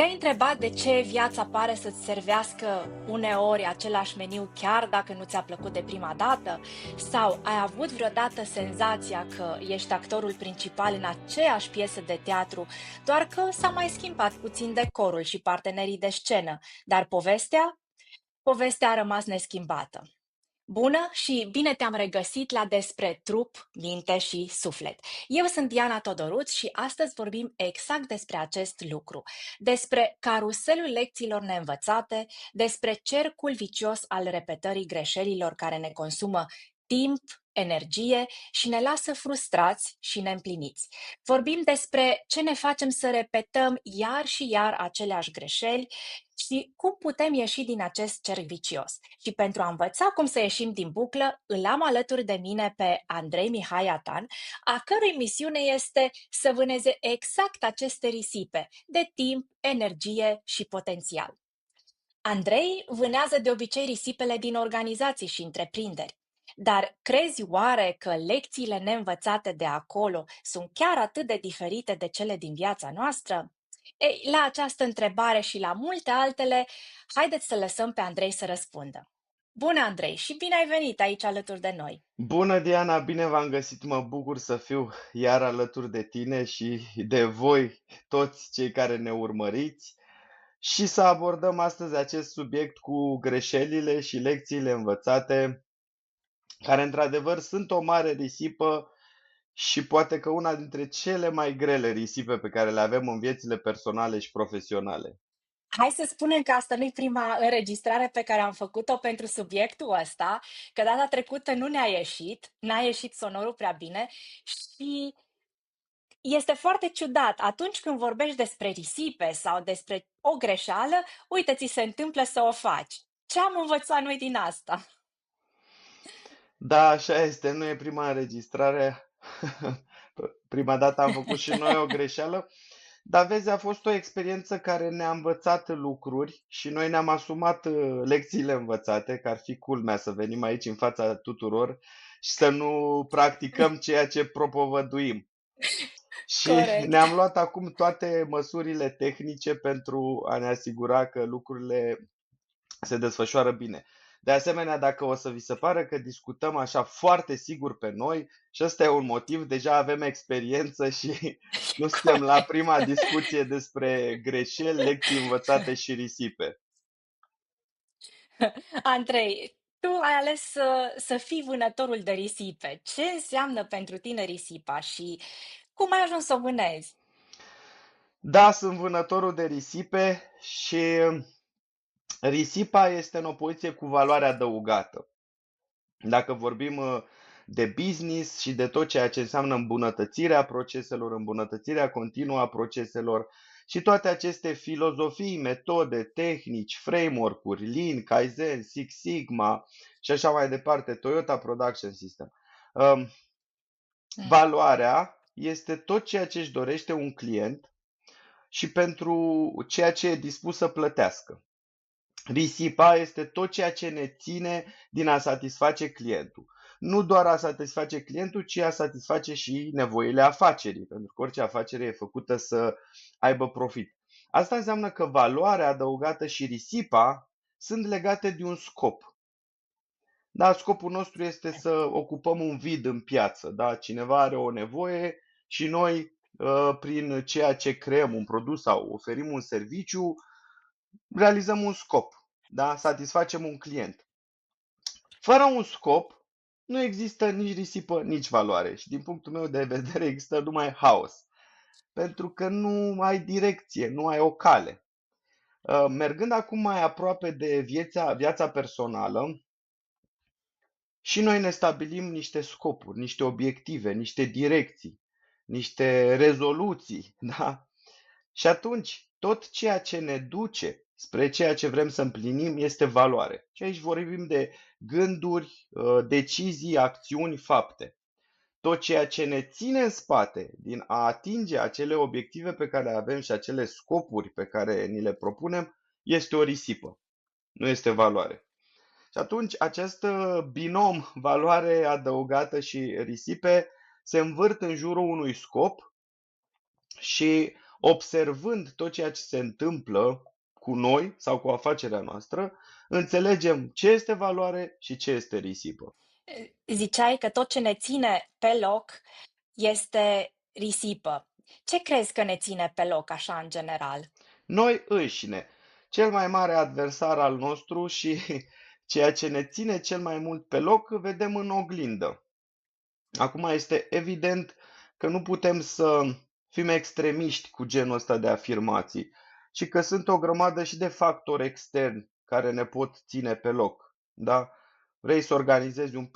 Te-ai întrebat de ce viața pare să-ți servească uneori același meniu chiar dacă nu ți-a plăcut de prima dată? Sau ai avut vreodată senzația că ești actorul principal în aceeași piesă de teatru, doar că s-a mai schimbat puțin decorul și partenerii de scenă, dar povestea a rămas neschimbată. Bună și bine te-am regăsit la Despre trup, minte și suflet. Eu sunt Diana Todoruț și astăzi vorbim exact despre acest lucru, despre caruselul lecțiilor neînvățate, despre cercul vicios al repetării greșelilor care ne consumă timp, energie și ne lasă frustrați și neîmpliniți. Vorbim despre ce ne facem să repetăm iar și iar aceleași greșeli și cum putem ieși din acest cerc vicios. Și pentru a învăța cum să ieșim din buclă, îl am alături de mine pe Andrei Mihai Atan, a cărui misiune este să vâneze exact aceste risipe de timp, energie și potențial. Andrei vânează de obicei risipele din organizații și întreprinderi. Dar crezi oare că lecțiile neînvățate de acolo sunt chiar atât de diferite de cele din viața noastră? Ei, la această întrebare și la multe altele, haideți să lăsăm pe Andrei să răspundă. Bună, Andrei, și bine ai venit aici alături de noi! Bună, Diana, bine v-am găsit. Mă bucur să fiu iar alături de tine și de voi, toți cei care ne urmăriți, și să abordăm astăzi acest subiect cu greșelile și lecțiile învățate, care într-adevăr sunt o mare risipă și poate că una dintre cele mai grele risipe pe care le avem în viețile personale și profesionale. Hai să spunem că asta nu e prima înregistrare pe care am făcut-o pentru subiectul ăsta, că data trecută nu ne-a ieșit, n-a ieșit sonorul prea bine și este foarte ciudat. Atunci când vorbești despre risipe sau despre o greșeală, uite, ți se întâmplă să o faci. Ce am învățat noi din asta? Da, așa este, nu e prima înregistrare. Prima dată am făcut și noi o greșeală. Dar vezi, a fost o experiență care ne-a învățat lucruri și noi ne-am asumat lecțiile învățate, că ar fi culmea să venim aici în fața tuturor și să nu practicăm ceea ce propovăduim. Și Corect. ne-am luat acum toate măsurile tehnice pentru a ne asigura că lucrurile se desfășoară bine. De asemenea, dacă o să vi se pară că discutăm așa foarte sigur pe noi, și ăsta e un motiv, deja avem experiență și nu suntem la Corect. prima discuție despre greșeli, lecții învățate și risipe. Andrei, tu ai ales să fii vânătorul de risipe. Ce înseamnă pentru tine risipa și cum ai ajuns să o vânezi? Da, sunt vânătorul de risipe și risipa este în opoziție cu valoarea adăugată. Dacă vorbim de business și de tot ceea ce înseamnă îmbunătățirea proceselor, îmbunătățirea continuă a proceselor și toate aceste filozofii, metode, tehnici, framework-uri, Lean, Kaizen, Six Sigma și așa mai departe, Toyota Production System. Um, Mm. Valoarea este tot ceea ce își dorește un client și pentru ceea ce e dispus să plătească. Risipa este tot ceea ce ne ține din a satisface clientul. Nu doar a satisface clientul, ci a satisface și nevoile afacerii, pentru că orice afacere e făcută să aibă profit. Asta înseamnă că valoarea adăugată și risipa sunt legate de un scop. Da, scopul nostru este să ocupăm un vid în piață. Da? Cineva are o nevoie și noi, prin ceea ce creăm, un produs sau oferim un serviciu, realizăm un scop, da? Satisfacem un client. Fără un scop, nu există nici risipă, nici valoare și din punctul meu de vedere există numai haos, pentru că nu ai direcție, nu ai o cale. Mergând acum mai aproape de viața personală, și noi ne stabilim niște scopuri, niște obiective, niște direcții, niște rezoluții, da? Și atunci, tot ceea ce ne duce spre ceea ce vrem să împlinim este valoare. Și aici vorbim de gânduri, decizii, acțiuni, fapte. Tot ceea ce ne ține în spate din a atinge acele obiective pe care le avem și acele scopuri pe care ni le propunem este o risipă, nu este valoare. Și atunci acest binom valoare adăugată și risipe se învârt în jurul unui scop și observând tot ceea ce se întâmplă cu noi sau cu afacerea noastră, înțelegem ce este valoare și ce este risipă. Ziceai că tot ce ne ține pe loc este risipă. Ce crezi că ne ține pe loc așa în general? Noi înșine, cel mai mare adversar al nostru și ceea ce ne ține cel mai mult pe loc, vedem în oglindă. Acum este evident că nu putem să fim extremiști cu genul ăsta de afirmații și că sunt o grămadă și de factori externi care ne pot ține pe loc. Da? Vrei să organizezi un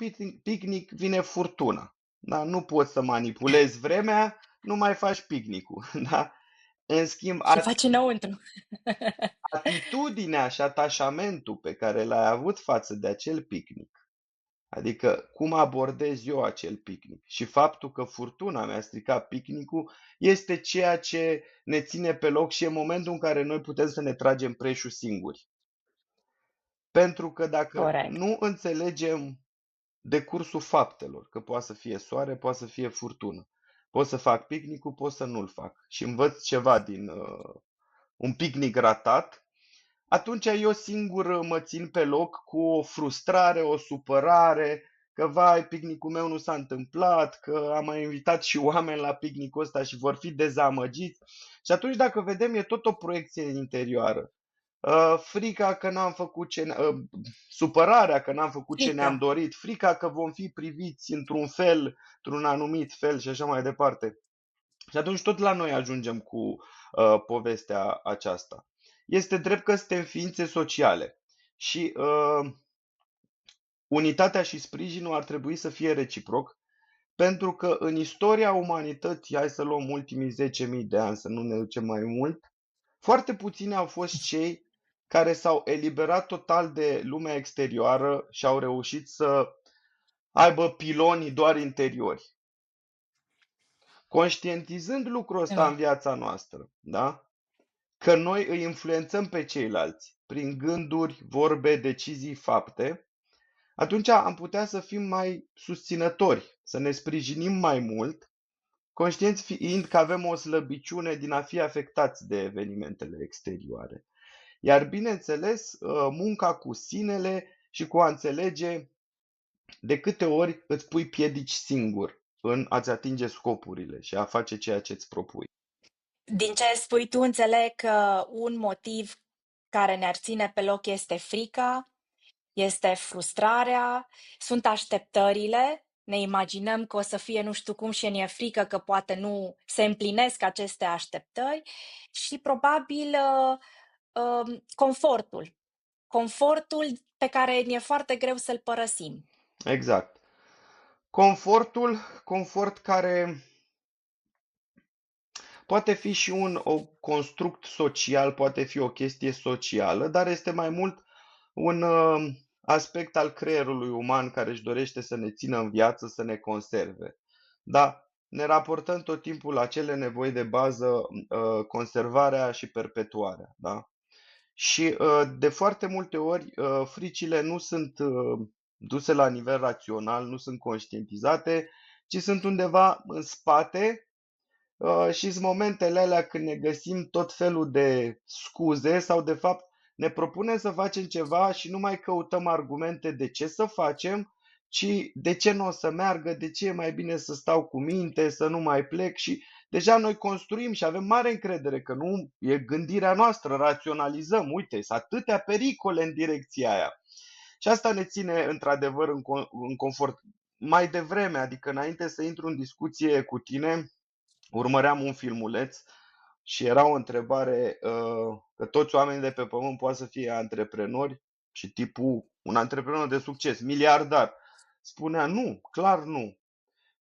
picnic, vine furtuna. Da? Nu poți să manipulezi vremea, nu mai faci picnicul. Da? În schimb, Ce faci înăuntru? atitudinea și atașamentul pe care l-ai avut față de acel picnic, adică cum abordez eu acel picnic și faptul că furtuna mi-a stricat picnicul, este ceea ce ne ține pe loc și e momentul în care noi putem să ne tragem preșul singuri. Pentru că dacă Corect. nu înțelegem decursul faptelor, că poate să fie soare, poate să fie furtună, pot să fac picnicul, pot să nu-l fac și învăț ceva din un picnic ratat, atunci eu singur mă țin pe loc cu o frustrare, o supărare, că vai, picnicul meu nu s-a întâmplat, că am mai invitat și oameni la picnicul ăsta și vor fi dezamăgiți. Și atunci, dacă vedem, e tot o proiecție interioară. Frica că n-am făcut supărarea că n-am făcut ce ne-am Frică. dorit, frica că vom fi priviți într-un fel, într-un anumit fel și așa mai departe. Și atunci tot la noi ajungem cu povestea aceasta. Este drept că suntem ființe sociale și unitatea și sprijinul ar trebui să fie reciproc, pentru că în istoria umanității, hai să luăm ultimii 10.000 de ani, să nu ne ducem mai mult, foarte puțini au fost cei care s-au eliberat total de lumea exterioară și au reușit să aibă piloni doar interiori. Conștientizând lucrul ăsta în viața noastră, da? Că noi îi influențăm pe ceilalți prin gânduri, vorbe, decizii, fapte, atunci am putea să fim mai susținători, să ne sprijinim mai mult, conștienți fiind că avem o slăbiciune din a fi afectați de evenimentele exterioare. Iar, bineînțeles, munca cu sinele și cu a înțelege de câte ori îți pui piedici singur în a-ți atinge scopurile și a face ceea ce îți propui. Din ce spui tu, înțeleg că un motiv care ne-ar ține pe loc este frica, este frustrarea, sunt așteptările, ne imaginăm că o să fie nu știu cum și ne e frică că poate nu se împlinesc aceste așteptări și probabil confortul. Confortul pe care ne e foarte greu să-l părăsim. Exact. Confort care poate fi și un construct social, poate fi o chestie socială, dar este mai mult un aspect al creierului uman care își dorește să ne țină în viață, să ne conserve. Da, ne raportăm tot timpul la cele nevoi de bază, conservarea și perpetuarea, da? Și de foarte multe ori fricile nu sunt duse la nivel rațional, nu sunt conștientizate, ci sunt undeva în spate și sunt momentele alea când ne găsim tot felul de scuze sau de fapt ne propunem să facem ceva și nu mai căutăm argumente de ce să facem, ci de ce nu o să meargă, de ce e mai bine să stau cu minte, să nu mai plec și deja noi construim și avem mare încredere că nu e gândirea noastră, raționalizăm, uite, sunt atâtea pericole în direcția aia. Și asta ne ține într-adevăr în confort. Mai devreme, adică înainte să intru în discuție cu tine, urmăream un filmuleț și era o întrebare că toți oamenii de pe pământ poate să fie antreprenori și tipul un antreprenor de succes, miliardar. Spunea nu, clar nu.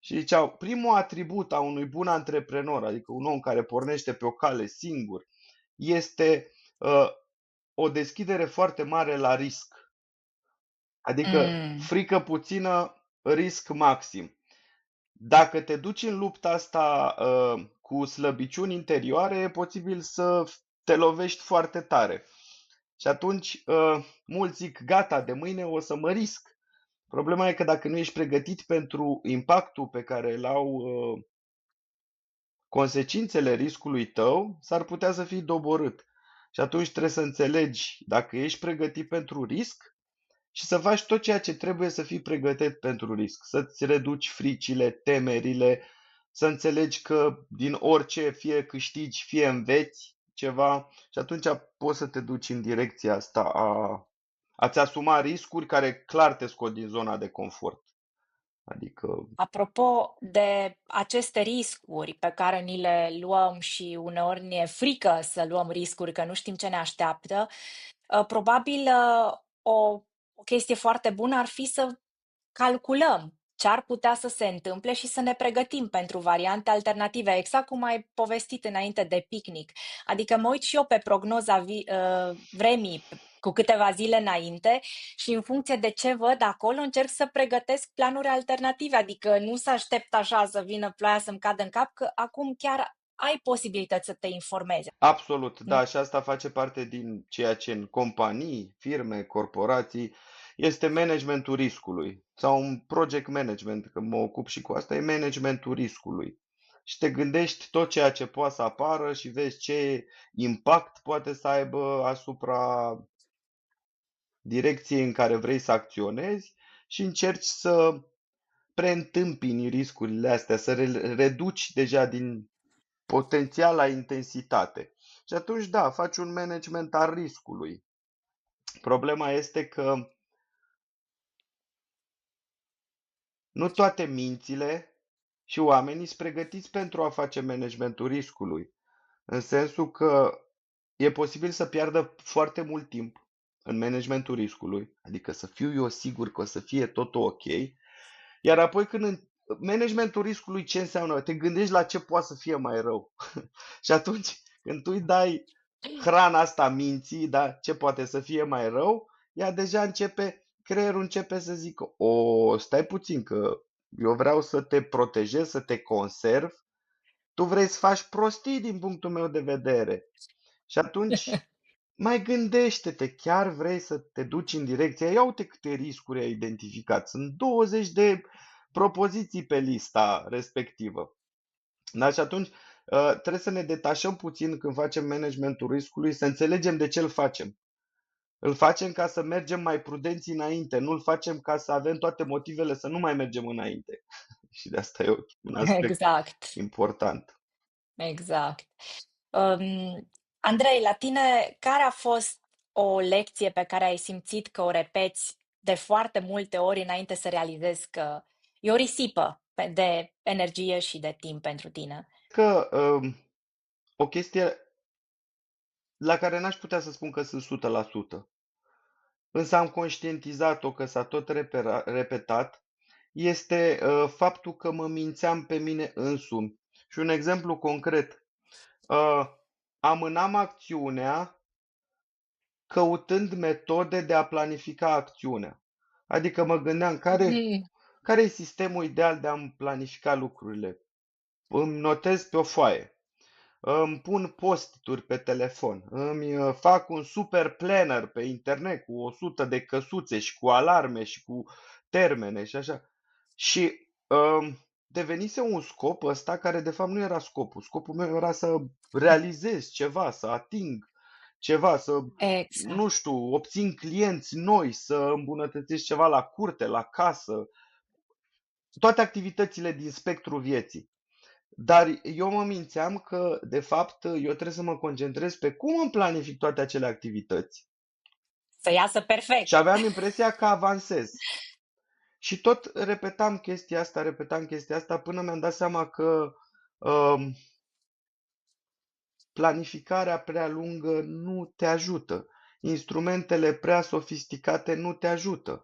Și ziceau, primul atribut a unui bun antreprenor, adică un om care pornește pe o cale singur, este o deschidere foarte mare la risc. Adică Mm. frică puțină, risc maxim. Dacă te duci în lupta asta cu slăbiciuni interioare, e posibil să te lovești foarte tare. Și atunci mulți zic, gata, de mâine o să mă risc. Problema e că dacă nu ești pregătit pentru impactul pe care îl au consecințele riscului tău s-ar putea să fii doborât. Și atunci trebuie să înțelegi dacă ești pregătit pentru risc și să faci tot ceea ce trebuie să fii pregătit pentru risc. Să-ți reduci fricile, temerile, să înțelegi că din orice fie câștigi, fie înveți ceva și atunci poți să te duci în direcția asta a-ți asuma riscuri care clar te scot din zona de confort. Adică, Apropo de aceste riscuri pe care ni le luăm și uneori ne e frică să luăm riscuri, că nu știm ce ne așteaptă, probabil o chestie foarte bună ar fi să calculăm ce ar putea să se întâmple și să ne pregătim pentru variante alternative, exact cum ai povestit înainte de picnic. Adică mă uit și eu pe prognoza vremii cu câteva zile înainte și în funcție de ce văd acolo încerc să pregătesc planuri alternative, adică nu să aștept așa să vină ploaia să-mi cadă în cap, că acum chiar ai posibilități să te informezi. absolut, da, și asta face parte din ceea ce în companii, firme, corporații este managementul riscului sau un project management, că mă ocup și cu asta, e managementul riscului. Și te gândești tot ceea ce poate să apară și vezi ce impact poate să aibă asupra direcției în care vrei să acționezi și încerci să preîntâmpini riscurile astea, să reduci deja din potențiala intensitate. Și atunci, da, faci un management al riscului. Problema este că nu toate mințile și oamenii sunt pregătiți pentru a face managementul riscului, în sensul că e posibil să piardă foarte mult timp în managementul riscului, adică să fiu eu sigur că o să fie totul ok, iar apoi când în managementul riscului ce înseamnă? Te gândești la ce poate să fie mai rău. Și atunci când tu îi dai hrana asta minții, da, ce poate să fie mai rău, ea deja creierul începe să zică, stai puțin că eu vreau să te protejez, să te conserv, tu vrei să faci prostii din punctul meu de vedere. Și atunci mai gândește-te, chiar vrei să te duci în direcția, ia uite câte riscuri ai identificat, sunt 20 de propoziții pe lista respectivă. Da? Și atunci trebuie să ne detașăm puțin când facem managementul riscului, să înțelegem de ce îl facem. Îl facem ca să mergem mai prudenți înainte, nu îl facem ca să avem toate motivele să nu mai mergem înainte. Și de asta e un aspect Exact, important. exact. Andrei, la tine, care a fost o lecție pe care ai simțit că o repeți de foarte multe ori înainte să realizezi că e o risipă de energie și de timp pentru tine? Că o chestie la care n-aș putea să spun că sunt 100%, însă am conștientizat-o că s-a tot repetat, este faptul că mă mințeam pe mine însumi. Și un exemplu concret, amânam acțiunea căutând metode de a planifica acțiunea. Adică mă gândeam Mm. care e sistemul ideal de a-mi planifica lucrurile. Îmi notez pe o foaie, îmi pun post-it-uri pe telefon, îmi fac un super planner pe internet cu 100 de căsuțe și cu alarme și cu termene și așa. Și devenise un scop ăsta care de fapt nu era scopul. Scopul meu era să realizez ceva, să ating ceva, să, nu Exact. știu, obțin clienți noi, să îmbunătățesc ceva la curte, la casă, toate activitățile din spectrul vieții. Dar eu mă mințeam că, de fapt, eu trebuie să mă concentrez pe cum îmi planific toate acele activități Să iasă și perfect. aveam impresia că avansez. Și tot repetam chestia asta până mi-am dat seama că um, planificarea prea lungă nu te ajută. Instrumentele prea sofisticate nu te ajută.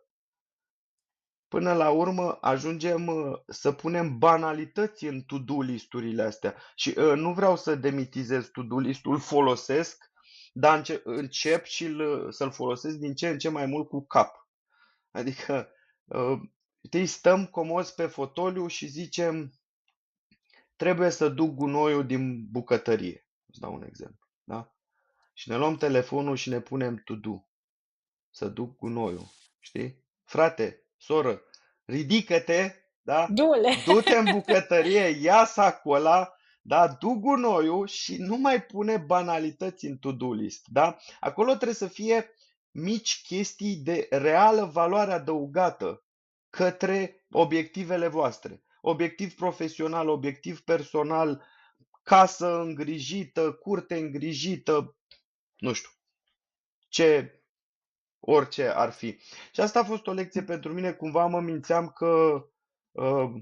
Până la urmă ajungem să punem banalități în to-do listurile astea. Și nu vreau să demitizez to-do listul, folosesc, dar încep și să-l folosesc din ce în ce mai mult cu cap. Adică stăm comozi pe fotoliu și zicem trebuie să duc gunoiul din bucătărie. Îți dau un exemplu. Da? Și ne luăm telefonul și ne punem to do. Să duc gunoiul. Știi? Frate, soră, ridică-te, da? Dule! Du-te în bucătărie, ia sacul ăla, da? Du gunoiul și nu mai pune banalități în to-do list, da? Acolo trebuie să fie mici chestii de reală valoare adăugată către obiectivele voastre. Obiectiv profesional, obiectiv personal, casă îngrijită, curte îngrijită, nu știu, ce, orice ar fi. Și asta a fost o lecție pentru mine, cumva mă mințeam că uh,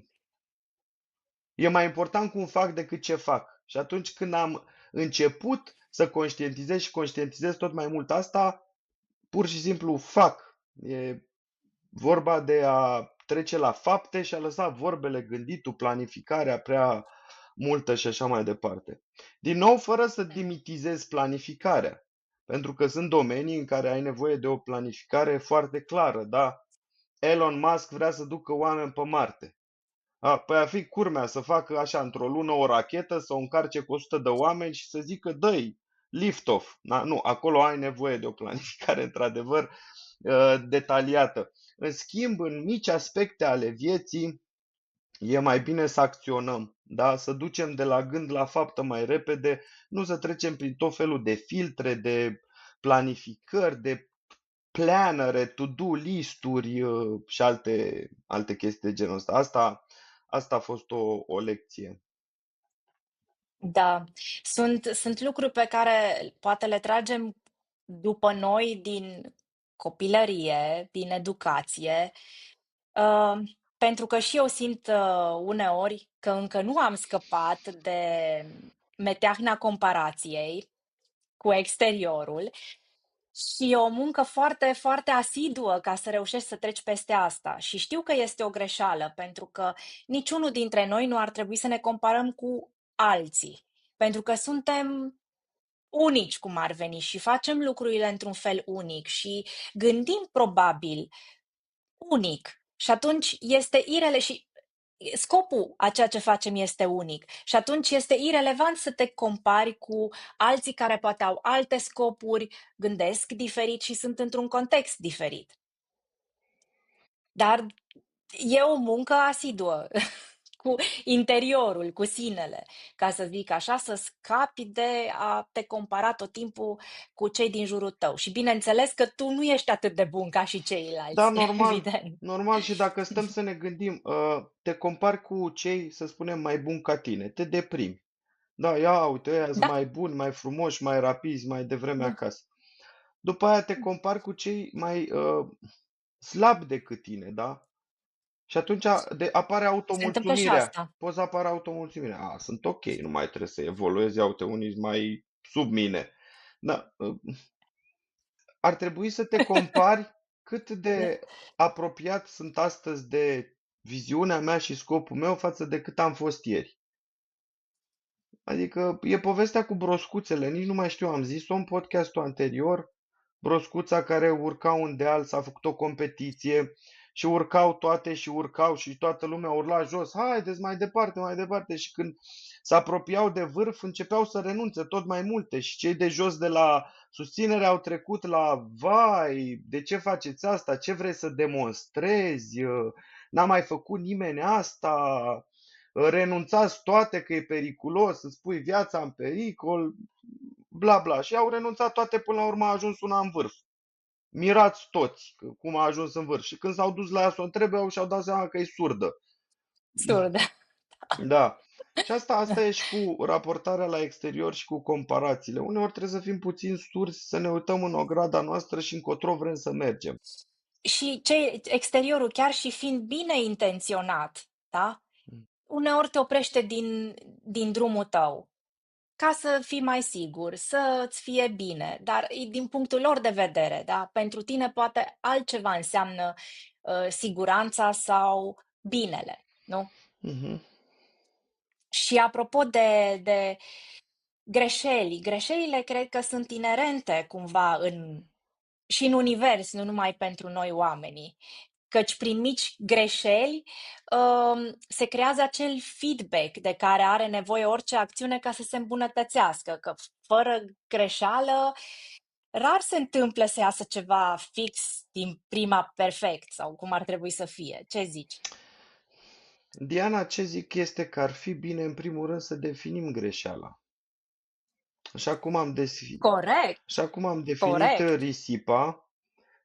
e mai important cum fac decât ce fac. Și atunci când am început să conștientizez și conștientizez tot mai mult asta, pur și simplu fac. E vorba de a trece la fapte și a lăsa vorbele, gânditul, planificarea prea multă și așa mai departe. Din nou, fără să dimitizez planificarea, pentru că sunt domenii în care ai nevoie de o planificare foarte clară, da? Elon Musk vrea să ducă oameni pe Marte. Păi ar fi curmea să facă așa într-o lună o rachetă, să o încarce cu 100 de oameni și să zică dă-i lift-off. Da? Nu, acolo ai nevoie de o planificare într-adevăr detaliată. În schimb, în mici aspecte ale vieții, e mai bine să acționăm, da? Să ducem de la gând la faptă mai repede, nu să trecem prin tot felul de filtre, de planificări, de plannere, to-do listuri și alte chestii de genul ăsta. Asta a fost o lecție. Da, sunt lucruri pe care poate le tragem după noi din copilărie, din educație, uh, pentru că și eu simt uneori că încă nu am scăpat de meteahna comparației cu exteriorul și e o muncă foarte, foarte asiduă ca să reușești să treci peste asta. Și știu că este o greșeală, pentru că niciunul dintre noi nu ar trebui să ne comparăm cu alții, pentru că suntem unici cum ar veni și facem lucrurile într-un fel unic și gândim probabil unic. Și atunci este irele și scopul a ceea ce facem este unic. Și atunci este irelevant să te compari cu alții care poate au alte scopuri, gândesc diferit și sunt într-un context diferit. Dar e o muncă asiduă cu interiorul, cu sinele, ca să zic așa, să scapi de a te compara tot timpul cu cei din jurul tău. Și bineînțeles că tu nu ești atât de bun ca și Da, ceilalți, normal, evident. normal și dacă stăm să ne gândim, te compari cu cei, să spunem, mai buni ca tine, te deprimi. Da, ia uite, ăia sunt Da, mai buni, mai frumoși, mai rapizi, mai devreme da. acasă. După aia te compari cu cei mai slabi decât tine, da? Și atunci apare Se întâmplă și automulțumirea. asta. Poți să apară automulțumirea. Sunt ok, nu mai trebuie să evoluez, ia uite, unii sunt mai sub mine. Da, ar trebui să te compari cât de apropiat sunt astăzi de viziunea mea și scopul meu față de cât am fost ieri. Adică e povestea cu broscuțele, nici nu mai știu, am zis-o în podcastul anterior, broscuța care urca un deal, s-a făcut o competiție și urcau toate și urcau și toată lumea urla jos, haideți mai departe și când se apropiau de vârf începeau să renunțe tot mai multe și cei de jos de la susținere au trecut la vai, de ce faceți asta, ce vrei să demonstrezi, n-a mai făcut nimeni asta, renunțați toate că e periculos, îți pui viața în pericol, bla bla. Și au renunțat toate până la urmă a ajuns una în vârf. Mirați toți cum a ajuns în vârf. Și când s-au dus la ea să o întrebe, și-au dat seama că e surdă. Absurd. Da. Și asta e și cu raportarea la exterior și cu comparațiile. Uneori trebuie să fim puțin surzi, să ne uităm în ograda noastră și încotro vrem să mergem. Și exteriorul, chiar și fiind bine intenționat, da? Uneori te oprește din drumul tău, ca să fii mai sigur, să-ți fie bine, dar din punctul lor de vedere, da? Pentru tine poate altceva înseamnă siguranța sau binele, nu? Mhm, Și apropo de greșelile cred că sunt inerente cumva și în univers, nu numai pentru noi oamenii. Căci prin mici greșeli se creează acel feedback de care are nevoie orice acțiune ca să se îmbunătățească, că fără greșeală rar se întâmplă să iasă ceva fix din prima perfect sau cum ar trebui să fie. Ce zici? Diana, ce zic este că ar fi bine, în primul rând, să definim greșeala. Așa cum am, desfi... Corect, Așa cum am definit corect. risipa,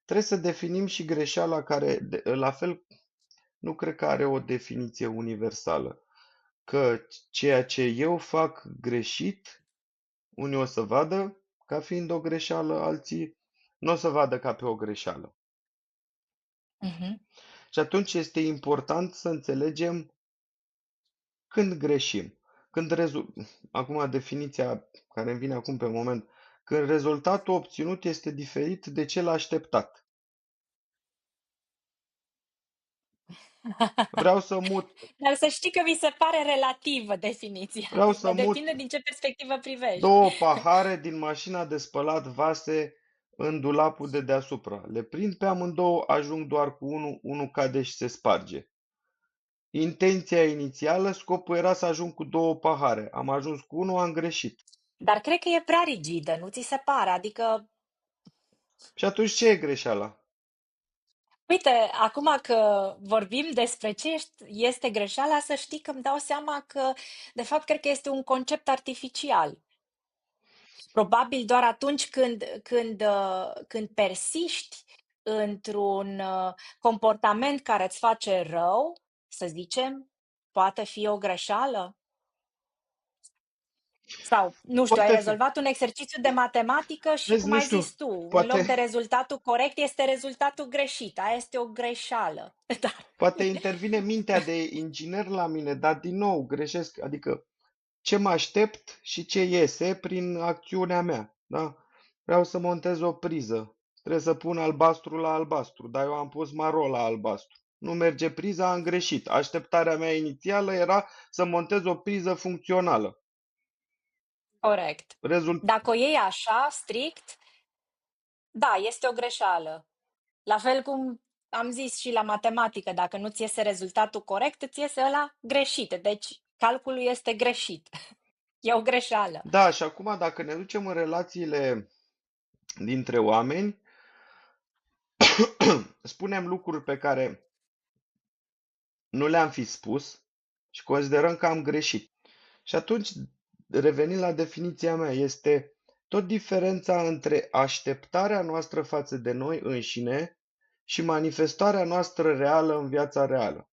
trebuie să definim și greșeala care, la fel, nu cred că are o definiție universală. Că ceea ce eu fac greșit, unii o să vadă ca fiind o greșeală, alții nu o să vadă ca pe o greșeală. Mhm. Și atunci este important să înțelegem când greșim. Acum definiția care îmi vine acum pe moment, când rezultatul obținut este diferit de cel așteptat. Vreau să mut, Dar să știi că mi se pare relativă definiția, vreau să adică mut depinde din ce perspectivă privești. două pahare din mașina de spălat vase în dulapul de deasupra. Le prind pe amândouă, ajung doar cu unul, unul cade și se sparge. Intenția inițială, scopul era să ajung cu două pahare. Am ajuns cu unul, am greșit. Dar cred că e prea rigidă, nu ți se pare? Adică, Și atunci ce e greșeala? uite, acum că vorbim despre ce este greșeala, să știi că îmi dau seama că, de fapt, cred că este un concept artificial. Probabil doar atunci când persiști într-un comportament care îți face rău, să zicem, poate fi o greșeală. Sau, nu știu, ai Poate fi. rezolvat un exercițiu de matematică și, Vezi, cum nu ai știu, zis tu, în loc poate, de rezultatul corect, este rezultatul greșit. Aia este o greșeală. Dar, poate intervine mintea de inginer la mine, dar din nou greșesc. Adică ce mă aștept și ce iese prin acțiunea mea. Da? Vreau să montez o priză. Trebuie să pun albastru la albastru, dar eu am pus maro la albastru. Nu merge priza, am greșit. Așteptarea mea inițială era să montez o priză funcțională. corect. Rezult... Dacă o iei așa, strict, da, este o greșeală. La fel cum am zis și la matematică, dacă nu ți iese rezultatul corect, îți iese ăla greșit. Deci, calculul este greșit. E o greșeală. Da, și acum dacă ne ducem în relațiile dintre oameni, spunem lucruri pe care nu le-am fi spus și considerăm că am greșit. Și atunci, revenind la definiția mea, este tot diferența între așteptarea noastră față de noi înșine și manifestarea noastră reală în viața reală.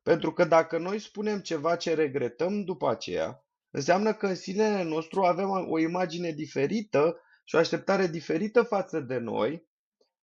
Pentru că dacă noi spunem ceva ce regretăm după aceea, înseamnă că în sinele nostru avem o imagine diferită și o așteptare diferită față de noi,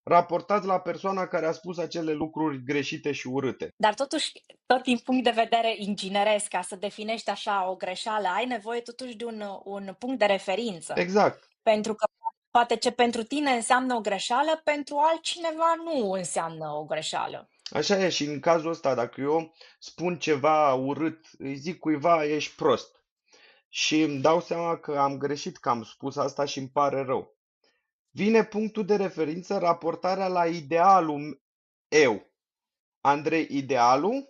raportat la persoana care a spus acele lucruri greșite și urâte. Dar totuși, tot din punct de vedere ingineresc, ca să definești așa o greșeală, ai nevoie totuși de un punct de referință. Exact. Pentru că poate ce pentru tine înseamnă o greșeală, pentru altcineva nu înseamnă o greșeală. Așa e și în cazul ăsta, dacă eu spun ceva urât, îi zic cuiva, ești prost. Și îmi dau seama că am greșit, că am spus asta și îmi pare rău. Vine punctul de referință, raportarea la idealul eu. Andrei, idealul,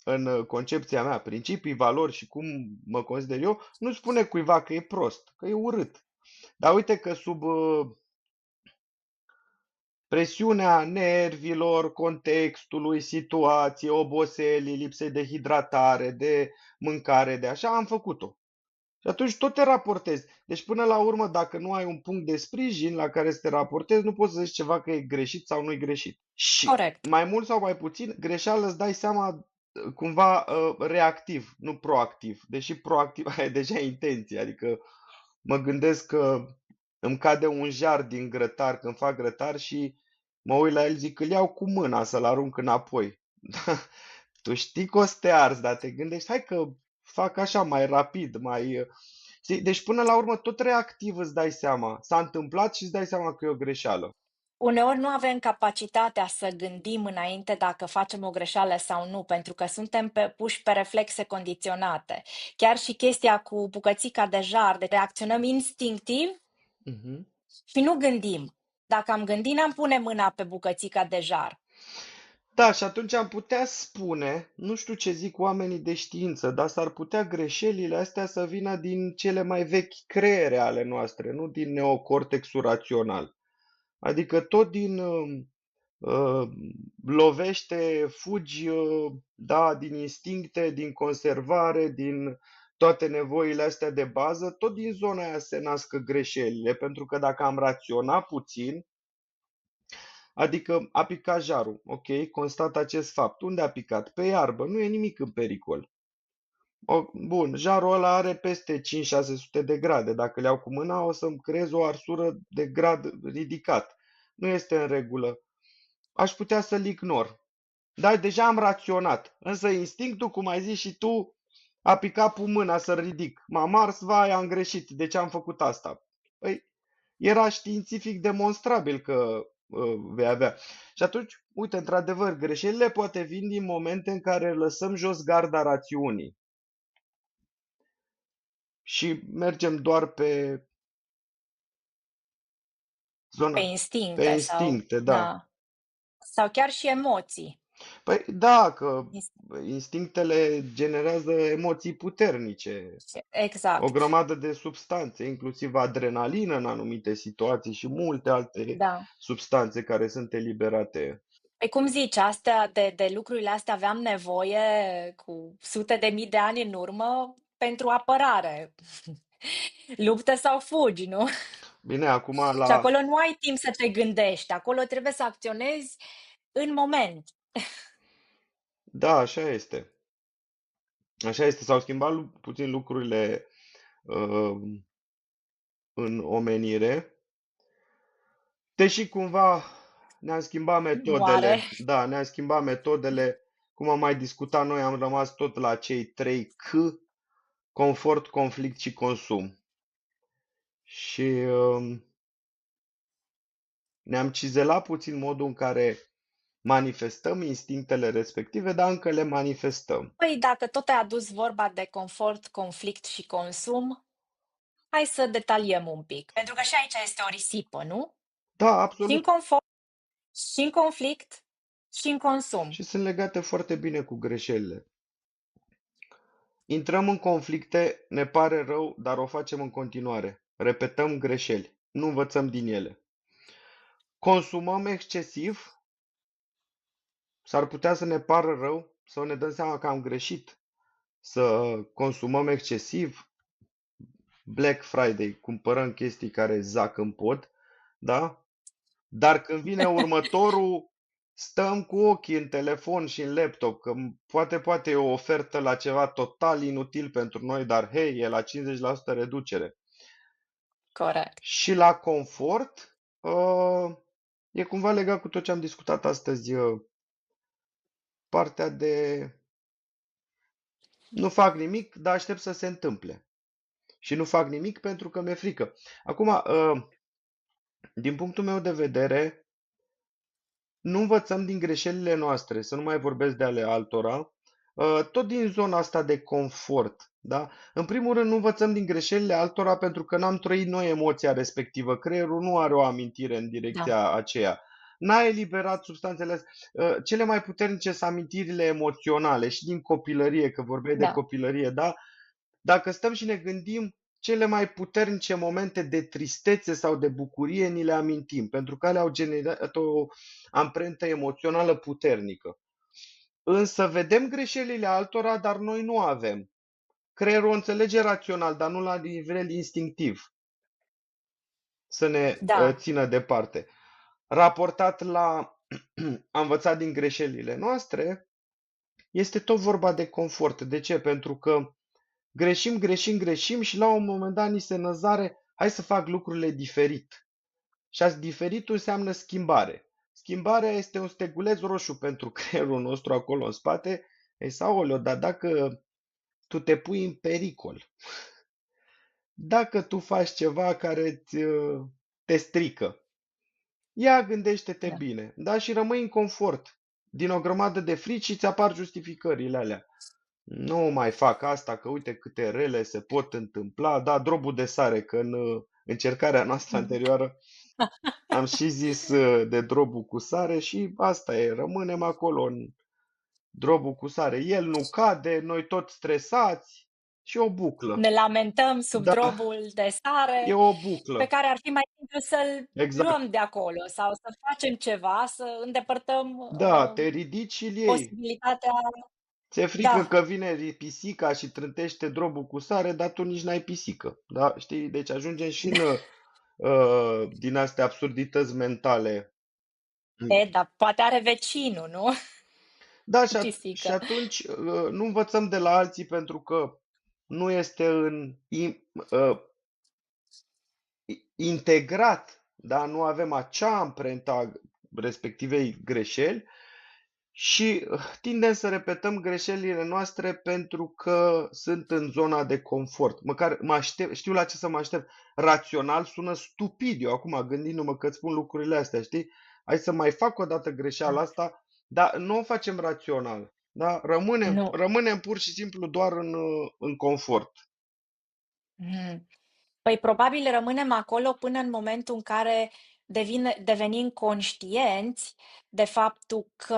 în concepția mea, principii, valori și cum mă consider eu, nu spune cuiva că e prost, că e urât. Dar uite că sub presiunea nervilor, contextului, situației, oboselii, lipsei de hidratare, de mâncare, de așa, am făcut-o. Și atunci tot te raportezi. Deci până la urmă, dacă nu ai un punct de sprijin la care să te raportezi, nu poți să zici ceva că e greșit sau nu e greșit. Și Corect. mai mult sau mai puțin, greșeală îți dai seama cumva reactiv, nu proactiv. Deși proactiv ai deja intenție. Adică mă gândesc că îmi cade un jar din grătar când fac grătar și mă uit la el, zic că îl iau cu mâna să-l arunc înapoi. Tu știi că o să te arzi, dar te gândești, hai că fac așa mai rapid, mai... Știi? Deci până la urmă tot reactiv îți dai seama. S-a întâmplat și îți dai seama că e o greșeală. Uneori nu avem capacitatea să gândim înainte dacă facem o greșeală sau nu, pentru că suntem puși pe reflexe condiționate. Chiar și chestia cu bucățica de jar, de reacționăm instinctiv Mhm. și nu gândim. Dacă am gândit, n-am pune mâna pe bucățica de jar. Da, și atunci am putea spune, nu știu ce zic oamenii de știință, dar s-ar putea greșelile astea să vină din cele mai vechi creiere ale noastre, nu din neocortexul rațional. Adică tot din uh, lovește, fugi, da, din instincte, din conservare, din toate nevoile astea de bază, tot din zona aia se nasc greșelile, pentru că dacă am raționat puțin, adică a picat jarul, ok, constat acest fapt. Unde a picat? Pe iarbă, nu e nimic în pericol. Bun, jarul ăla are peste 5-600 de grade. Dacă le iau cu mâna, o să-mi creez o arsură de grad ridicat. Nu este în regulă. Aș putea să-l ignor. Dar deja am raționat. Însă instinctul, cum ai zis și tu, a picat cu mâna să-l ridic. M-am ars, vai, am greșit. De ce am făcut asta? Păi, era științific demonstrabil că vei avea. Și atunci, uite, într-adevăr, greșelile poate vin din momente în care lăsăm jos garda rațiunii și mergem doar pe Pe zona, pe instincte sau, instincte, da. da, sau chiar și emoții. Păi da, că Inst- instinctele generează emoții puternice, o Exact, grămadă de substanțe, inclusiv adrenalină în anumite situații și multe alte da. substanțe care sunt eliberate. Păi cum zici, de lucrurile astea aveam nevoie cu sute de mii de ani în urmă pentru apărare. Luptă sau fugi, nu? Bine, acum Și la... acolo nu ai timp să te gândești, acolo trebuie să acționezi în moment. Da, așa este. Așa este. S-au schimbat puțin lucrurile uh, în omenire, deși cumva ne-am schimbat Nu are. metodele. Da, ne-am schimbat metodele. Cum am mai discutat noi, am rămas tot la cei 3 C: confort, conflict și consum. Și ne-am cizelat puțin modul în care manifestăm instinctele respective, dar încă le manifestăm. Păi dacă tot ai adus vorba de confort, conflict și consum, hai să detaliem un pic. Pentru că și aici este o risipă, nu? Da, Și în absolut. confort, și în conflict, și în consum. Și sunt legate foarte bine cu greșelile. Intrăm în conflicte, ne pare rău, dar o facem în continuare. Repetăm greșeli, nu învățăm din ele. Consumăm excesiv, s-ar putea să ne pară rău, să ne dăm seama că am greșit, să consumăm excesiv. Black Friday, cumpărăm chestii care zac în pod, da? Dar când vine următorul, stăm cu ochii în telefon și în laptop, că poate e o ofertă la ceva total inutil pentru noi, dar hei, e la 50% reducere. Corect. Și la confort, e cumva legat cu tot ce am discutat astăzi, partea de nu fac nimic, dar aștept să se întâmple. Și nu fac nimic pentru că mi-e frică. Acum, din punctul meu de vedere, nu învățăm din greșelile noastre, să nu mai vorbesc de ale altora, tot din zona asta de confort. Da? În primul rând, nu învățăm din greșelile altora pentru că n-am trăit noi emoția respectivă. Creierul nu are o amintire în Da, direcția aceea. N-a eliberat substanțele astea. Cele mai puternice sunt amintirile emoționale și din copilărie, că vorbeai de da, copilărie, da? Dacă stăm și ne gândim, cele mai puternice momente de tristețe sau de bucurie ni le amintim, pentru că ele au generat o amprentă emoțională puternică. Însă vedem greșelile altora, dar noi nu avem. Creierul o înțelege rațional, dar nu la nivel instinctiv, să ne da, țină departe. Raportat la a învățat din greșelile noastre, este tot vorba de confort. De ce? Pentru că greșim și la un moment dat ni se năzare, hai să fac lucrurile diferit. Și azi diferitul înseamnă schimbare. Schimbarea este un steguleț roșu pentru creierul nostru acolo în spate. Ei, Saoleo, dar dacă tu te pui în pericol, dacă tu faci ceva care te strică, ia gândește-te da. bine, da? Și rămâi în confort. Din o grămadă de frici și ți apar justificările alea. Nu mai fac asta, că uite câte rele se pot întâmpla. Da, drobul de sare, că în încercarea noastră anterioară am și zis de drobul cu sare și asta e, rămânem acolo în drobul cu sare. El nu cade, noi tot stresați Și e o buclă. Ne lamentăm sub Da, drobul de e sare o pe buclă. care ar fi mai simplu să-l Exact. luăm de acolo sau să facem ceva, să îndepărtăm, Da, te ridici și îl iei. posibilitatea. Ți-e frică Da, că vine pisica și trântește drobul cu sare, dar tu nici n-ai pisică. Da? Știi? Deci ajungem și în din astea absurdități mentale. dar poate are vecinul, nu? Da, și Pisică. atunci nu învățăm de la alții pentru că nu este uh, integrat, da? Nu avem acea amprentă a respectivei greșeli și tindem să repetăm greșelile noastre pentru că sunt în zona de confort. Măcar știu la ce să mă aștept. Rațional sună stupid eu acum gândindu-mă că îți spun lucrurile astea, știi? Hai să mai fac o dată greșeala asta, dar nu o facem rațional. Da? Nu. Rămânem pur și simplu doar în confort. Mhm. Păi probabil rămânem acolo până în momentul în care devenim conștienți de faptul că